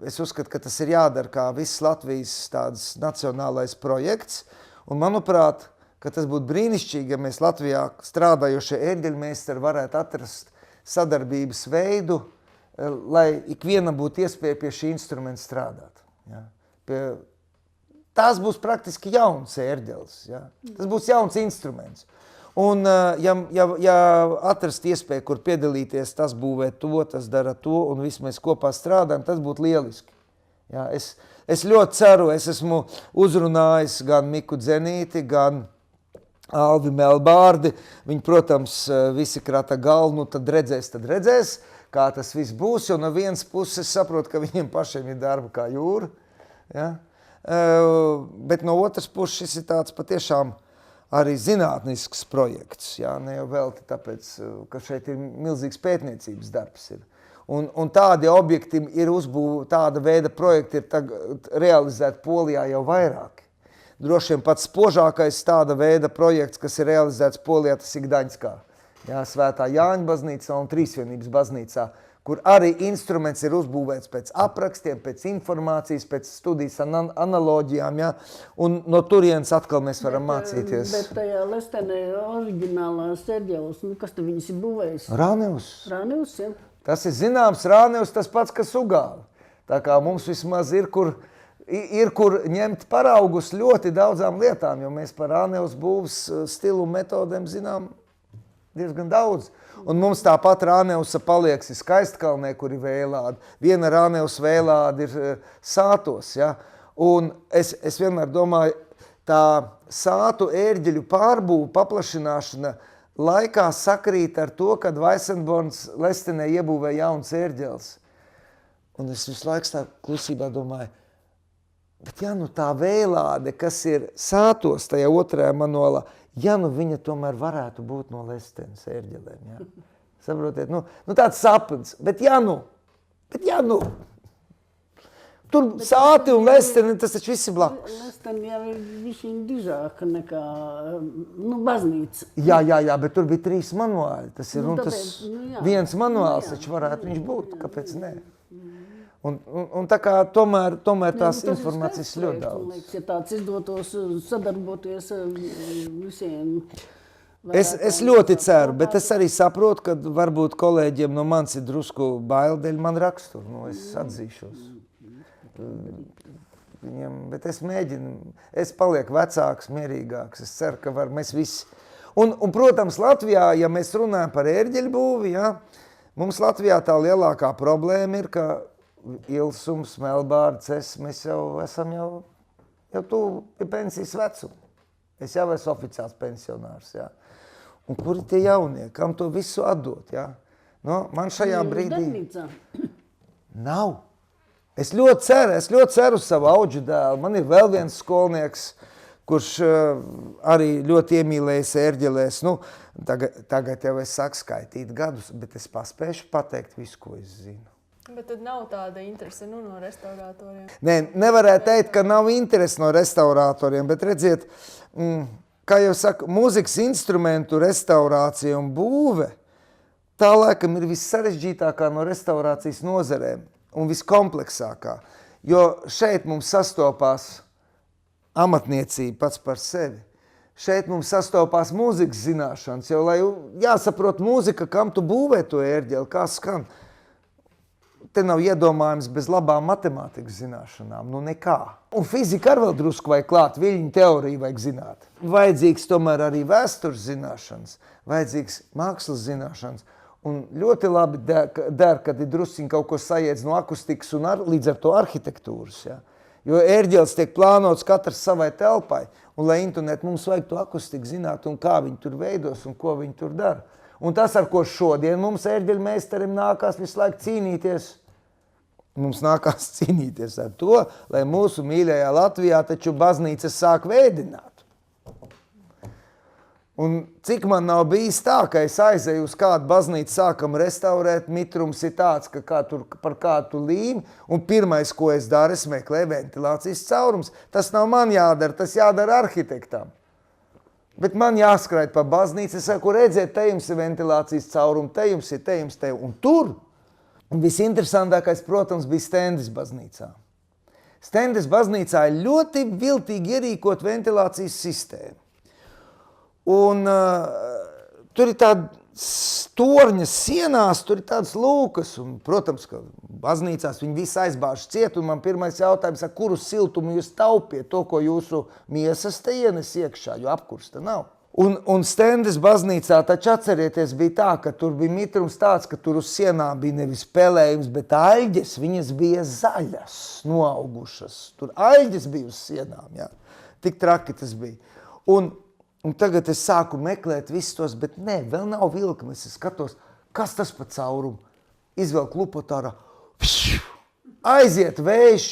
es uzskatu, ka tas ir jādara kā viss Latvijas tāds nacionālais projekts, un manuprāt, ka tas būtu brīnišķīgi, ja mēs Latvijā strādājošie ērģeļmeistari varētu atrast sadarbības veidu, lai ikvienam būtu iespēja pie šī instrumenta strādāt. Ja? Tās būs praktiski jauns ērģelis. Ja? Tas būs jauns instruments. Un, ja atrast iespēju, kur piedalīties, tas būvē to, tas dara to, un visi mēs kopā strādājam, tas būtu lieliski. Ja? Es ļoti ceru, es esmu uzrunājis gan Miku Dzenīti, gan Alvi Melbārdi, viņi, protams, visi krata galvu, nu tad redzēs, kā tas viss būs, jo no vienas puses es saprotu, ka viņiem pašiem ir darba kā jūra, ja? Bet no otras puses šis ir tāds patiešām arī zinātnisks projekts, ja? Ne jau velti tāpēc, ka šeit ir milzīgs pētniecības darbs ir. Un tādi objekti ir tāda veida projekti ir realizēti Polijā jau vairāki. Droši vien pats spožākais tāda veida projekts, kas ir realizēts Polijā, tas ir Gdaņskā, jā, Svētā Jāņa baznīcā un Trīsvienības baznīcā, kur arī instruments ir uzbūvēts pēc aprakstiem, pēc informācijas, pēc studijas analoģijām, jā, un no turienes atkal mēs varam mācīties. Bet tajā Lestenē oriģinālā Serģevs, kas te viņas ir būvējis? Rāneus. Rāneus, jā. Tas ir zināms, Rāneus tas pats, kas Ugāli. Tā kā mums vismaz ir, kur ņemt paraugus ļoti daudzām lietām, jo mēs par Rāneus būvs stilu un metodēm zinām diezgan daudz. Un mums tāpat Rāneusa palieks ir Skaistkalnē, kur ir vēlādi. Viena Rāneus vēlādi ir Sātos, ja? Un es vienmēr domāju, tā sātu ērģeļu pārbūvu paplašināšana laikā sakrīt ar to, kad Weissenborns Lestenē iebūvē jauns ērģelis. Un es visu laiku tā klusībā domāju, bet ja nu tā vēlāde, kas ir Sātos tajā otrajā manolā, ja nu viņa tomēr varētu būt no Lestenes ērģelēm, ja? Saprotiet, nu tāds sapnis, bet ja nu. Tur Sāti un Lestene, tas taču visi blakus. Lestene jau ir višķiņ dižāka nekā, baznīca. Jā, bet tur bija 3 manuāļi. Tas ir, viens manuāls taču varētu viņš būt, kāpēc ne? Un tā kā tomēr tās informācijas ļoti daudz. Man liekas, ja tāds izdotos sadarboties ar visiem. Es ļoti ceru, bet es arī saprotu, ka varbūt kolēģiem no manis ir drusku bail dēļ man raksturu. Es atzīšos. Bet es mēģinu, es palieku vecāks, mierīgāks. Es ceru, ka mēs visi. Un, protams, Latvijā, ja mēs runājam par ērģeļu būvi, ja, mums Latvijā tā lielākā problēma ir, ka Ilsums, Melbārds, mēs jau esam jau tuvu pie pensijas vecuma. Es jau esmu oficiāls pensionārs, jā. Un kuri tie jaunie, kam to visu atdot, jā? No, man šajā brīdī nav. Es ļoti ceru uz savu auģu dēlu. Man ir vēl viens skolnieks, kurš arī ļoti iemīlējas ērģelēs. Nu, tagad jau es saku skaitīt gadus, bet es paspēšu pateikt visu, ko es zinu. Bet tad nav tāda interese no restauratoriem? Nē, nevarētu teikt, ka nav interese no restauratoriem, bet redziet, kā jau saka, mūzikas instrumentu restaurācija un būve, tā laikam ir vissarežģītākā no restaurācijas nozarēm un viskompleksākā, jo šeit mums sastopās amatniecība pats par sevi. Šeit mums sastopās mūzikas zināšanas, jo, lai jāsaprot mūzika, kam tu būvē to ērģeli, kā skan. Te nav iedomājums bez labām matemātikas zināšanām, nekā. Un fizika arī vēl drusku vajag klāt, viļņu teoriju vajag zināt. Vajadzīgs tomēr arī vēstures zināšanas, vajadzīgs mākslas zināšanas. Un ļoti labi der, kad ir drusciņ kaut ko sajiedz no akustikas un līdz ar to arhitektūras. Ja? Jo ērģelis tiek plānots katrs savai telpai, un lai intonēt, mums vajag to akustiku zināt, un kā viņi tur veidos, un ko viņi tur dara. Un tas, ar ko šodien mums ērģeļu meistarim nākās visu laiku cīnīties, mums nākās cīnīties ar to, lai mūsu mīļajā Latvijā taču baznīcas sāk vēdināt. Un cik man nav bijis tā, ka es aizēju uz kādu baznīcu, sākam restaurēt, mitrums ir tāds, ka par kādu līmi, un pirmais, ko es daru, es meklēju ventilācijas caurums. Tas nav man jādara, tas jādara arhitektam. Bet man jāskraid pa baznīcu, es saku, redziet, te jums ir ventilācijas caurumi, te jums ir, un tur. Un visinteresantākais, protams, bija Stendes baznīcā. Stendes baznīcā ir ļoti viltīgi ierīkot ventilācijas sistēmu. Un tur ir tāda torņa sienās, tur ir tādas lūkas, un, protams, ka baznīcās viņi visi aizbāž ciet, un man pirmais jautājums, kuru siltumu jūs taupiet, to, ko jūsu miesas te ienes iekšā, jo apkursta nav. Un Stendes baznīcā, taču atcerieties, bija tā, ka tur bija mitrums tāds, ka tur uz sienām bija nevis pelējums, bet aļģes, viņas bija zaļas, noaugušas. Tur aļģes bija uz sienām, jā. Tik traki tas bija. Un Un tagad es sāku meklēt visus tos, bet nē, vēl nav vilkmes. Es skatos, kas tas pa caurumu. Izvelk lupotārā. Aiziet vējš,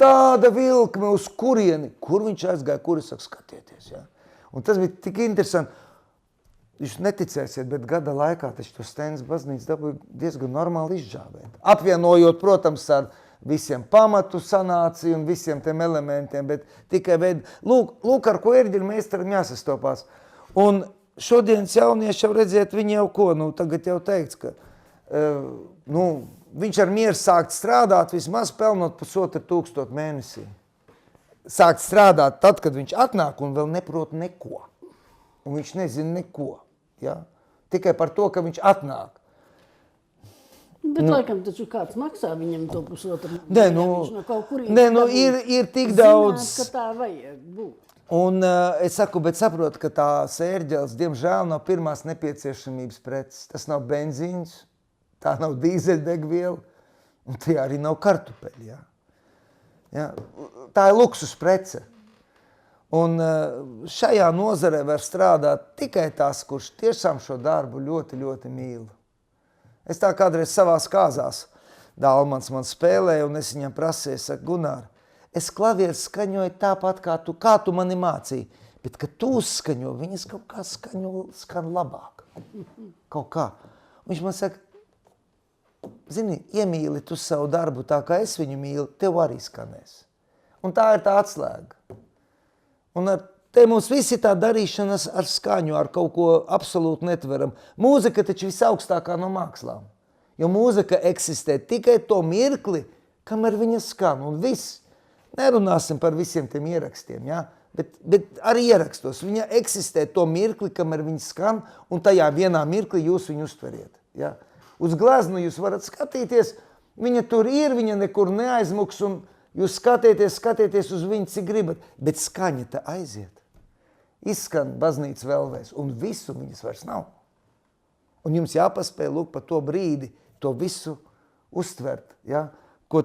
tāda vilkme uz kurieni. Kur viņš aizgāja, kur es saku skatieties. Ja? Un tas bija tik interesanti. Jūs neticēsiet, bet gada laikā taču to Steinas baznīcu dabūja diezgan normāli izžāvēt. Apvienojot, protams, ar visiem pamatu sanāciju un visiem tiem elementiem, bet tikai lūk, ar ko ērģeļu meistaram jāsastopās. Un šodienas jaunieši jau redziet, viņi jau ko, tagad jau teikts, ka viņš ar mieru sākt strādāt, vismaz pelnot 1,500 mēnesī. Sākt strādāt tad, kad viņš atnāk un vēl neprot neko. Un viņš nezina neko. Ja? Tikai par to, ka viņš atnāk. Bet laikam taču kāds maksā viņam to 1,5. Nē, ir tik daudz. Zināt, ka tā vajag būt. Un es saku, bet saprotu, ka tās ērģeles, diemžēl, nav pirmās nepieciešamības preces. Tas nav benzīns, tā nav dīzeļdegviela, un tie arī nav kartupeļi. Ja? Ja? Tā ir luksus prece. Un šajā nozarē var strādāt tikai tas, kurš tiešām šo darbu ļoti, ļoti mīl. Es tā kādreiz savās kāzās, Dalmans man spēlēja, un es viņam prasīju, saku, Gunār, es klavieres skaņoju tāpat, kā tu mani mācīji, bet, kad tu uzskaņo, viņas kaut kā skan labāk. Kaut kā. Viņš man saka, zini, iemīli tu savu darbu tā, kā es viņu mīlu, tev arī skanēs. Un tā ir tā atslēga. Un te mums visi tā darīšanas ar skaņu, ar kaut ko absolūti netveram. Mūzika taču visaugstākā no mākslām. Jo mūzika eksistē tikai to mirkli, kamēr viņa skan. Un viss. Nerunāsim par visiem tiem ierakstiem, ja? Bet arī ierakstos. Viņa eksistē to mirkli, kamēr viņa skan, un tajā vienā mirkli jūs viņu uztveriet. Ja? Uz gleznu jūs varat skatīties, viņa tur ir, viņa nekur neaizmuks, un jūs skatieties uz viņu, cik gribat. Bet skaņa ta aiziet. Izskan baznīcas vēlvēs, un visu viņas vairs nav. Un jums jāpaspēj lūk pa to brīdi, to visu uztvert, ja? Ko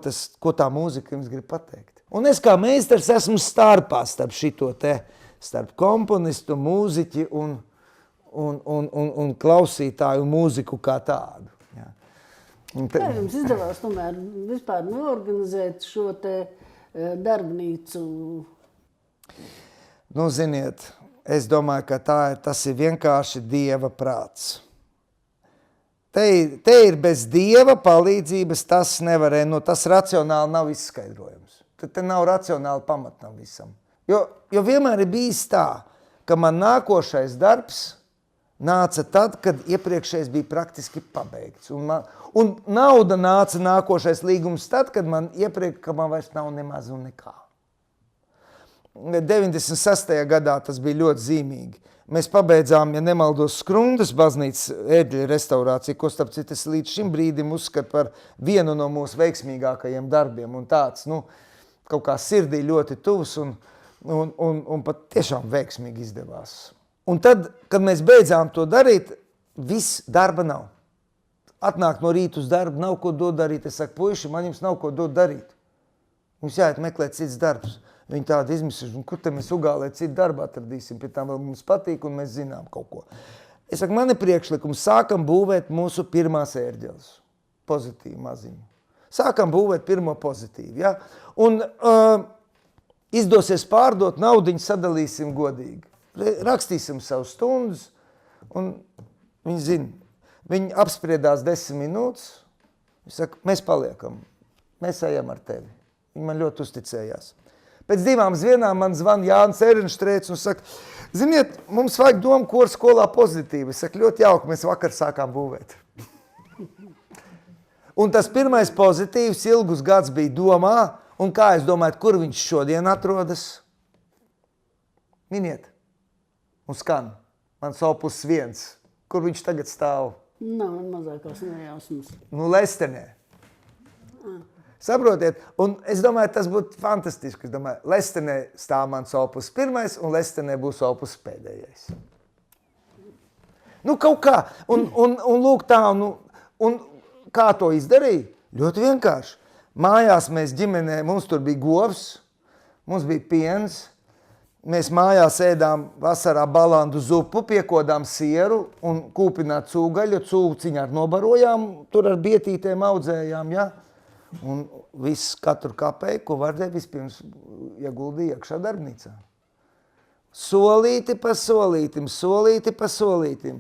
tā mūzika jums grib pateikt. Un es kā meistars esmu starpā starp šito te, starp komponistu, mūziķi un klausītāju mūziku kā tādu. Ja? Kā jums izdevās tomēr vispār noorganizēt šo te darbnīcu? Ziniet, es domāju, ka tas ir vienkārši Dieva prāts. Te ir bez Dieva palīdzības, tas nevarēja, tas racionāli nav izskaidrojums. Te nav racionāli pamatnam visam. Jo vienmēr ir bijis tā, ka man nākošais darbs nāca tad, kad iepriekšējais bija praktiski pabeigts. Un nauda nāca nākošais līgums tad, kad man vairs nav nemaz un nekā. 96. gadā tas bija ļoti zīmīgi. Mēs pabeidzām, ja nemaldos, Skrundas baznīcas ērģeļu restaurāciju, ko starp citu es līdz šim brīdim uzskatu par vienu no mūsu veiksmīgākajiem darbiem. Un tāds, kaut kā sirdī ļoti tuvs un pat tiešām veiksmīgi izdevās. Un tad, kad mēs beidzām to darīt, viss darba nav. Atnāk no rīta uz darbu, nav ko dot darīt. Es saku, puiši, man jums nav ko dot darīt. Mums jāiet meklēt cits darbs. Viņi tādi izmisuši, kur te mēs Ugālē citu darbu atradīsim, pie tām vēl mums patīk un mēs zinām kaut ko. Es saku, man ir priekšlikums, sākam būvēt mūsu pirmās ērģeles. Pozitīvu maziņu. Sākam būvēt pirmo pozitīvu, ja? Un izdosies pārdot, naudiņu sadalīsim godīgi. Rakstīsim savus stundas, un viņi zina, viņi apspriedās 10 minūtes, viņi saka, mēs paliekam, mēs ejam ar tevi. Viņi man ļoti uzticējās. Pēc 2 dienām man zvan Jānis Ehrenštrēts un saka, ziniet, mums vajag domu koru skolā pozitīvi. Es saku, ļoti jauki, mēs vakar sākām būvēt. Un tas pirmais pozitīvs ilgus gads bija domā, un kā es domāju, kur viņš šodien atrodas? Miniet, un skan, mans opus 1, kur viņš tagad stāv? Nav mazākās nejausmas. Lestenē. Saprotiet, un es domāju, tas būtu fantastiski. Es domāju, Lestenē stāv mans opus 1 un Lestenē būs opus pēdējais. Kaut kā. Un lūk tā, un kā to izdarīja? Ļoti vienkārši. Mājās mēs ģimenē, mums tur bija govs, mums bija piens, mēs mājās ēdām vasarā balandu zupu, piekodām sieru un kūpināt cūgaļu, cūciņu ar nobarojām, tur ar bietītēm audzējām, ja? Un viss katru kapeiku, ko vardēja, vispirms ieguldīja iekšā darbnīcā. Solīti pa solītim, solīti pa solītim,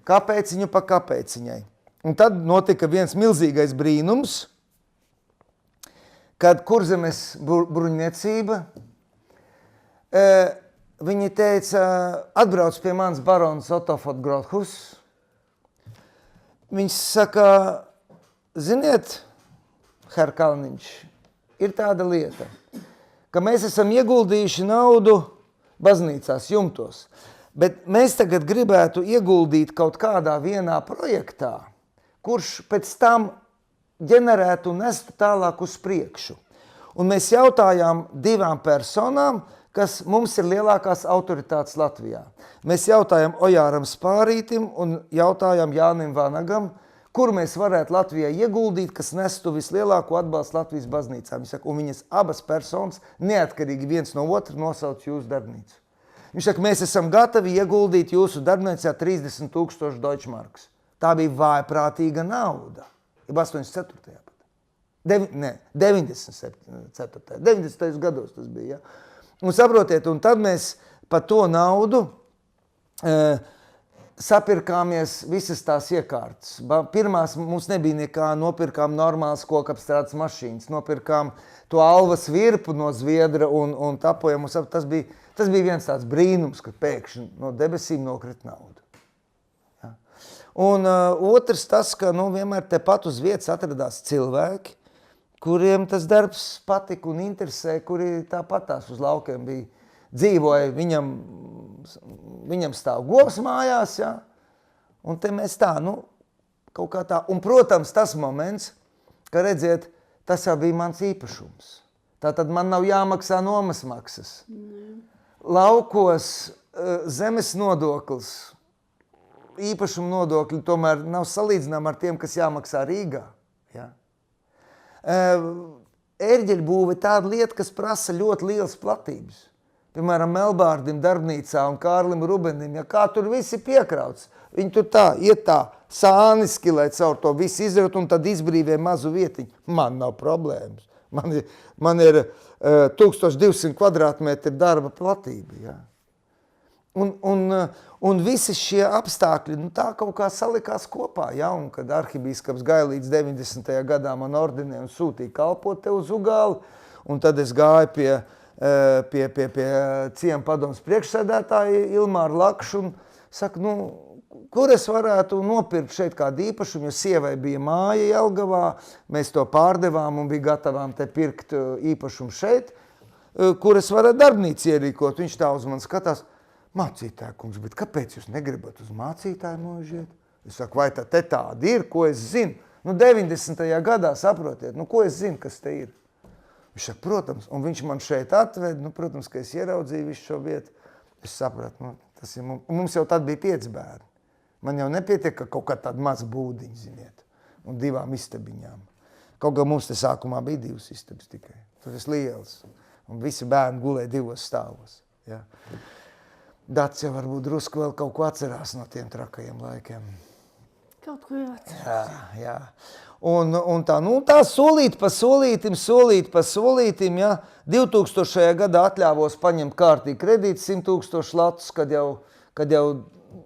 kapeciņu pa kapeciņai. Un tad notika viens milzīgais brīnums, kad Kurzemes bruņniecība, viņi teica, atbrauc pie mans barons Otto von Grothus. Viņš saka, ziniet, Herr Kalniņš, ir tāda lieta, ka mēs esam ieguldījuši naudu baznīcās, jumtos, bet mēs tagad gribētu ieguldīt kaut kādā vienā projektā, kurš pēc tam ģenerētu un nestu tālāk uz priekšu. Un mēs jautājām 2 personām, kas mums ir lielākās autoritātes Latvijā. Mēs jautājām Ojāram Spārītim un jautājām Jānim Vanagam, kur mēs varētu Latvijā ieguldīt, kas nestu vislielāko atbalstu Latvijas baznīcām. Viņš saka, un viņas abas personas neatkarīgi viens no otra nosauc jūsu darbnīcu. Viņš saka, mēs esam gatavi ieguldīt jūsu darbnīcā 30,000 Deutschmarks. Tā bija vājprātīga nauda. 84. pat. 94. 90. gados tas bija. Ja? Un saprotiet, un tad mēs par to naudu sapirkāmies visas tās iekārtas. Pirmās mums nebija nekā, nopirkām normālas kokapstrādes mašīnas, nopirkām to alvas virpu no Zviedra un tapojam. Tas bija viens tāds brīnums, ka pēkšņi no debesīm nokrit naudu. Un otrs tas, ka vienmēr tepat uz vietas atradās cilvēki, kuriem tas darbs patika un interesē, kuri tāpatās uz laukiem bija. Dzīvoja, viņam stāv govs mājās, ja? Un te mēs tā, kaut kā tā. Un, protams, tas moments, ka redziet, tas jau bija mans īpašums. Tātad man nav jāmaksā nomas maksas. Laukos zemes nodoklis, īpašuma nodokļi tomēr nav salīdzinām ar tiem, kas jāmaksā Rīgā. Ja? Ērģeļbūve tāda lieta, kas prasa ļoti lielas platības. Piemēram, Melbārdim darbnīcā un Kārlim Rubenim, ja kā tur visi piekrauts. Viņi tur tā, iet tā, sāni skilē caur to visu izdarot un tad izbrīvē mazu vietiņu. Man nav problēmas. Man ir 1200 kvadrātmetri darba platība, ja. Un visi šie apstākļi, tā kaut kā salikās kopā, ja, un kad arhibīskaps Gailīts 90. gadā man ordinē un sūtīja kalpot te uz Ugāli, un tad es gāju pie ciema padomas priekšsēdētāja Ilmāra Lakšu un saku, kur es varētu nopirkt šeit kādu īpašumu, jo sievai bija māja Jelgavā, mēs to pārdevām un bija gatavām te pirkt īpašumu šeit, kur es varētu darbnīcu ierīkot. Viņš tā uz mani skatās, mācītāja kungs, bet kāpēc jūs negribat uz mācītāju mūžiet? Es saku, vai te tāda ir, ko es zinu? 90. gadā, saprotiet, ko es zinu, kas te ir? Viņš saka, protams, un viņš man šeit atved, protams, ka es ieraudzīju visu šo vietu. Es sapratu, tas ir mums jau tad bija 5 bērni. Man jau nepietiek, ka kaut kā tāda maza būdiņa, ziniet, un 2 istabiņām. Kaut kā mums te sākumā bija 2 istabas tikai. Tas ir liels, un visi bērni gulēja 2 stāvos. Ja. Dats jau varbūt drusku vēl kaut ko atcerās no tiem trakajiem laikiem. Kaut ko jāatcerās. Jā. Un tā solīt pa solītim, ja. 2000. gadā atļāvos paņemt kārtīgi kredīti 100,000 latus, kad jau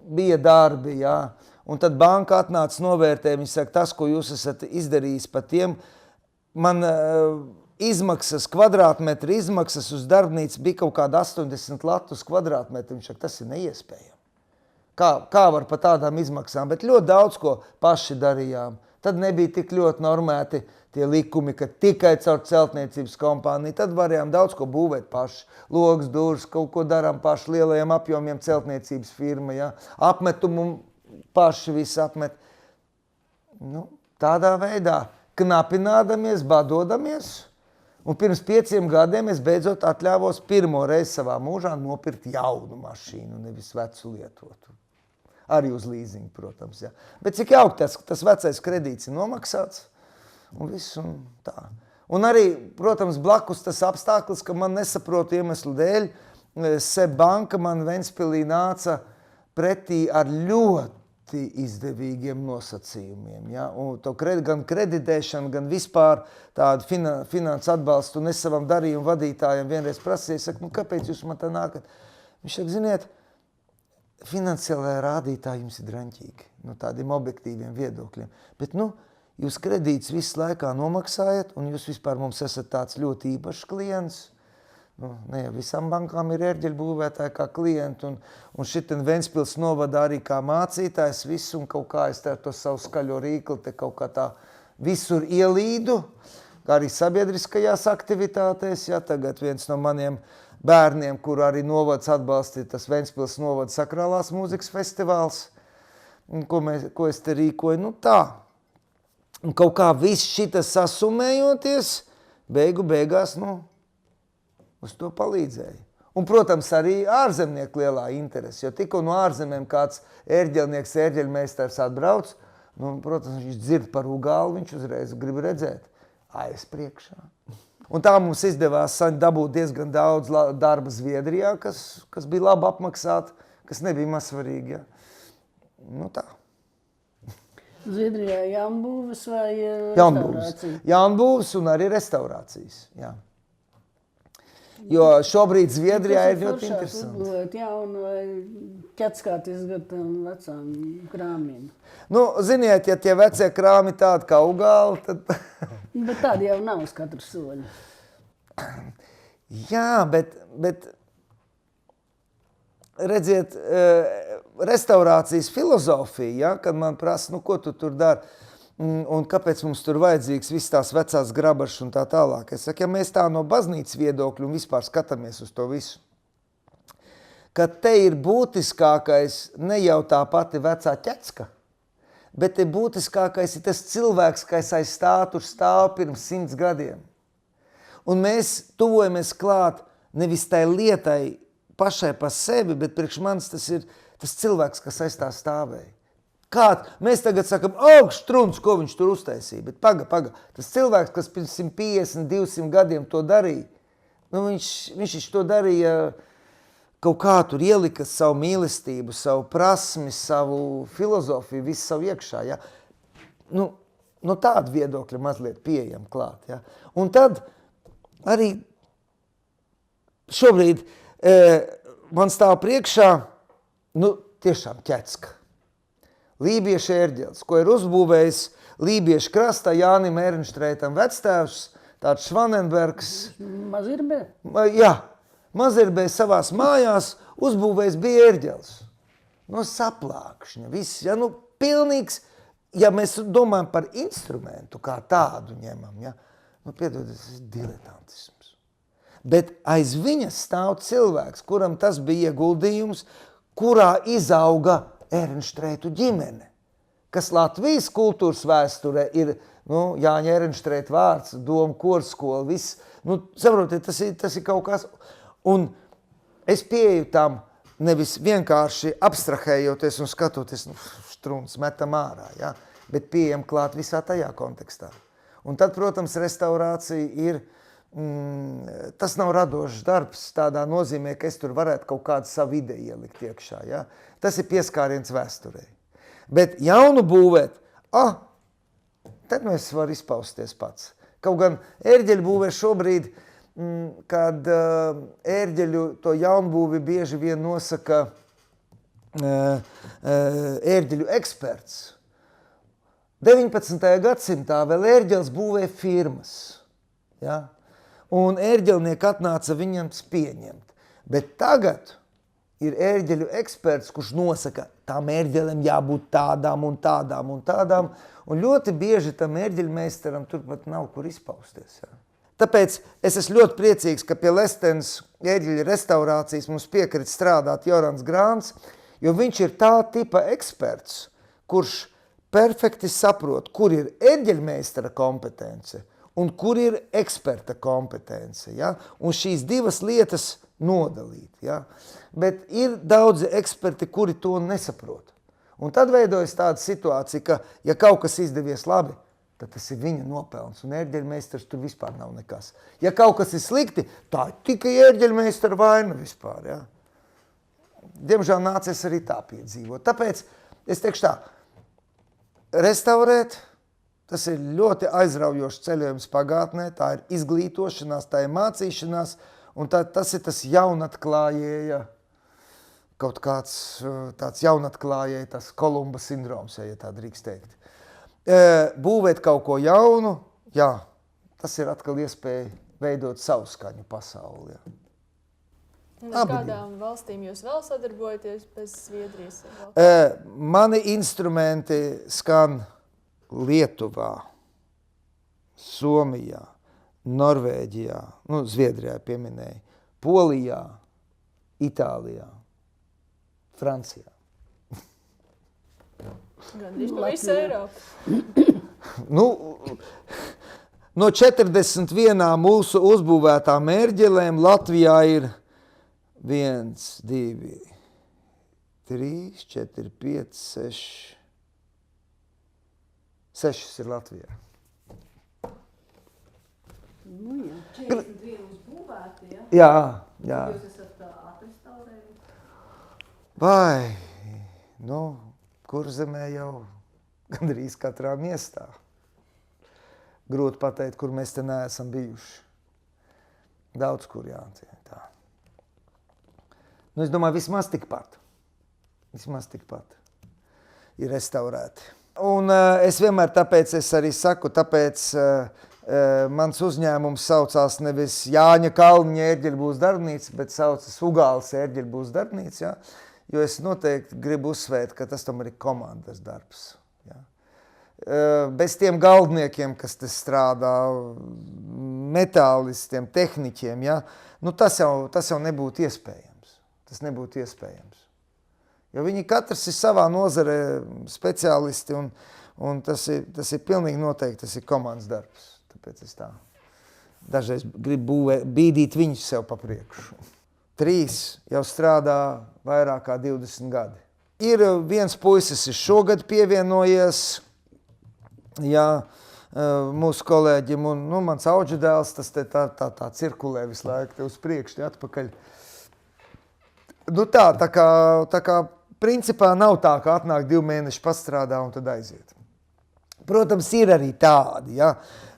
bija darbi, ja. Un tad banka atnāca novērtē, viņi saka, tas, ko jūs esat izdarījis pa tiem, man izmaksas, kvadrātmetri izmaksas uz darbnīcu bija kaut kāda 80 latus kvadrātmetri. Viņš saka, tas ir neiespējami. Kā var pa tādām izmaksām, bet ļoti daudz ko paši darījām. Tad nebija tik ļoti normēti tie likumi, ka tikai caur celtniecības kompāniju. Tad varējām daudz ko būvēt paši. Logs, durvis, kaut ko darām paši, lielajiem apjomiem celtniecības firma, ja? Apmetumu paši visu apmet. Tādā veidā knapinādamies, badodamies. Un pirms 5 gadiem es beidzot atļāvos pirmo reizi savā mūžā nopirkt jaunu mašīnu, nevis vecu lietotu. Arī uz līzingu, protams. Ja. Bet cik jauki tas vecais kredīts ir nomaksāts un viss un tā. Un arī, protams, blakus tas apstākļus, ka man nesaprotu iemeslu dēļ, SEB banka man Ventspilī nāca pretī ar ļoti izdevīgiem nosacījumiem. Ja? Un to gan kreditēšanu, gan vispār tādu finansu atbalstu. Un es savam darījumu vadītājiem vienreiz prasīju, saku, nu kāpēc jūs man tā nākat? Viņš saka, ziniet, finansiālajā rādītāji jums ir draņķīgi, no tādiem objektīviem viedokļiem. Bet, jūs kredītus visu laikā nomaksājat, un jūs vispār mums esat tāds ļoti īpašs klients. Ne jau visām bankām ir ērģeļu būvētāji kā klienti, un šitien Ventspils novadā arī kā mācītājs visu, un kaut kā es to savu skaļo rīkli te kaut kā tā visur ielīdu, kā arī sabiedriskajās aktivitātēs. Ja, tagad viens no maniem bērniem, kuru arī novads atbalstīja, tas Ventspils novada sakrālās mūzikas festivāls, ko es te rīkoju, tā. Un kaut kā viss šitas sasumējoties, beigās, uz to palīdzēja. Un, protams, arī ārzemnieku lielā interese, jo tikko no ārzemēm kāds ērģelnieks, ērģeļmeistars atbrauc, protams, viņš dzird par Ugālu, viņš uzreiz grib redzēt, aiz priekšā. Un tā mums izdevās dabūt diezgan daudz darba Zviedrijā, kas bija labi apmaksāti, kas nebija mazsvarīgi. Ja. Tā. Zviedrijā jaunbūves vai restaurācija? Jaunbūves un arī restaurācijas, jā. Jo šobrīd Zviedrijā ir ļoti interesanti. Uzbūvēt jaunu vai ķetskāt izgatām vecām krāmiem? Ziniet, ja tie vecie krāmi tādi kā Ugāli, tad... Bet tādi jau nav uz katru soļu. Jā, bet redziet, restaurācijas filozofija, ja, kad man prasa, ko tu tur dari, un kāpēc mums tur vajadzīgs viss tās vecās grabašas un tā tālāk. Es saku, ja mēs tā no baznīcas viedokļa un vispār skatāmies uz to visu, ka te ir būtiskākais ne jau tā pati vecā ķecka, bet te būtiskākais ir tas cilvēks, kas aiz tur stāv pirms 100 gadiem. Un mēs tuvojamies klāt nevis tai lietai pašai pa sevi, bet priekš manis tas ir tas cilvēks, kas aiz tā stāvēja. Mēs tagad sakam, strunts, ko viņš tur uztaisīja, bet paga. Tas cilvēks, kas pirms 150, 200 gadiem to darīja, viņš to darīja kaut kā tur ielika savu mīlestību, savu prasmi, savu filozofiju, visu savu iekšā. Ja? No tāda viedokļa mazliet pieejam klāt. Ja? Un tad arī šobrīd man stāv priekšā, tiešām ķecka. Lībiešu ērģelis, ko ir uzbūvējis Lībiešu krastā Jānim Ehrenštreitam vectēvs, tāds Švanenbergs. Mazirbē? Jā, Mazirbē savās mājās uzbūvējis bija ērģelis. No saplākšņa, viss, ja, pilnīgs, ja mēs domājam par instrumentu, kā tādu ņemam, ja, piedodiet, tas ir diletantisms. Bet aiz viņa stāv cilvēks, kuram tas bija ieguldījums, kurā izauga Ehrenštreitu ģimene, kas Latvijas kultūras vēsturē ir Jāņa Ehrenštreita vārds, doma, korskola, viss. Saprotiet, tas ir kaut kas. Un es pieeju tam nevis vienkārši abstrahējoties un skatoties, strunts metam ārā, ja? Bet pieejam klāt visā tajā kontekstā. Un tad, protams, restaurācija ir, tas nav radošs darbs tādā nozīmē, ka es tur varētu kaut kādu savu ideju ielikt iekšā, ja? Tas ir pieskāriens vēsturei. Bet jaunu būvēt, tad es varu izpausties pats. Kaut gan ērģeļu būvē šobrīd, kad ērģeļu to jaunbūvi bieži vien nosaka ērģeļu eksperts. 19. gadsimtā vēl ērģelis būvē firmas. Ja? Un ērģelnieki atnāca viņam pieņemt. Bet tagad ir ērģeļu eksperts, kurš nosaka, tām ērģelēm jābūt tādām un tādām un tādām, un ļoti bieži tam ērģeļmeistaram turpat nav kur izpausties. Ja? Tāpēc es esmu ļoti priecīgs, ka pie Lestenes ērģeļu restaurācijas mums piekrit strādāt Jorans Grāns, jo viņš ir tā tipa eksperts, kurš perfekti saprot, kur ir ērģeļmeistara kompetence un kur ir eksperta kompetence. Ja? Un šīs divas lietas nodalīt. Ja? Bet ir daudzi eksperti, kuri to nesaprot. Un tad veidojas tāda situācija, ka, ja kaut kas izdevies labi, tad tas ir viņa nopelns. Un ērģeļmeistars tur vispār nav nekas. Ja kaut kas ir slikti, tā ir tikai ērģeļmeistara vaina vispār. Ja? Diemžēl nācies arī tā piedzīvot. Tāpēc es teikšu tā, restaurēt, tas ir ļoti aizraujošs ceļojums pagātnē, tā ir izglītošanās, tā ir mācīšanās, un tas ir tas jaunatklājēja, kaut kāds tāds jaunatklājēja, tas Kolumba sindroms, ja tā drīkst teikt. Būvēt kaut ko jaunu, jā, tas ir atkal iespēja veidot savu skaņu pasauli. Jā. Ar kādām valstīm jūs vēl sadarbojaties bez Zviedrijas? Mani instrumenti skan Lietuvā, Somijā, Norvēģijā, Zviedrijā pieminēja, Polijā, Itālijā, Francijā. Gandrīz pa visu Eiropu. No 41 mūsu uzbūvētām ērģelēm Latvijā ir 1, 2, 3, 4, 5, 6. 6 ir Latvijā. Nu, jā. 42 uzbūvēti, ja? Jā. Jūs esat atrestaurējuši? Vai, Kurzemē jau gandrīz katrā miestā. Grūti pateikt, kur mēs te neesam bijuši. Daudz kur, jā. Tā. Es domāju, vismaz tikpat ir restaurēti. Un es vienmēr tāpēc es arī saku, mans uzņēmums saucās nevis Jāņa Kalniņa ērģeļbūves darbnīca, bet saucas Ugāles ērģeļbūves darbnīca, jā. Jo es noteikti gribu uzsvērt, ka tas tomēr ir komandas darbs. Ja. Bez tiem galdniekiem, kas te strādā, metālistiem, tehniķiem, ja, tas jau nebūtu iespējams. Tas nebūtu iespējams. Jo viņi katrs ir savā nozarē speciālisti, un tas ir pilnīgi noteikti, tas ir komandas darbs. Tāpēc es tā dažreiz gribu bīdīt viņus sev pa priekšu. 3 jau strādā vairāk kā 20 gadi. Ir viens puisis ir šogad pievienojies, jā, mūsu kolēģim, un mans audžu dēls, tas te tā cirkulē visu laiku, te uz priekšu, te atpakaļ. Tā kā principā nav tā, ka atnāk 2 mēneši pastrādā un tad aiziet. Protams, ir arī tādi, ja,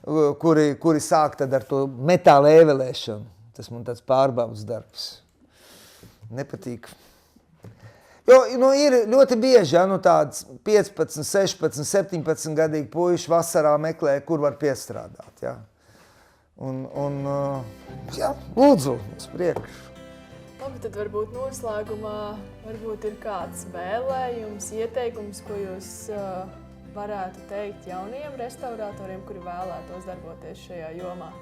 kuri sāk tad ar to metāla ēvelēšanu. Tas man tāds pārbaudas darbs. Nepatīk. Jo ir ļoti bieži, ja, tāds 15, 16, 17 gadīgi puiši vasarā meklē, kur var piestrādāt. Ja. Jā, lūdzu, uz priekšu. Labi, tad varbūt noslēgumā ir kāds vēlējums, ieteikums, ko jūs varētu teikt jaunajiem restauratoriem, kuri vēlētos darboties šajā jomā.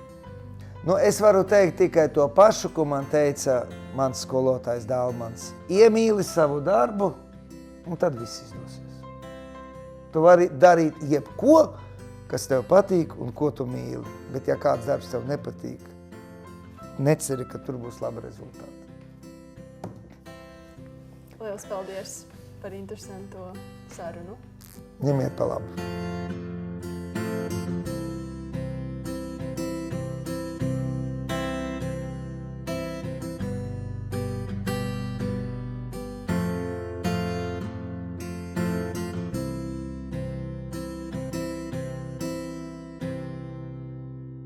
Es varu teikt tikai to pašu, ko man teica mans skolotājs Dālmans. Iemīli savu darbu, un tad viss izdosies. Tu vari darīt jebko, kas tev patīk un ko tu mīli. Bet ja kāds darbs tev nepatīk, neceri, ka tur būs laba rezultāta. Lielas paldies par interesanto sarunu. Ņemiet pa labu.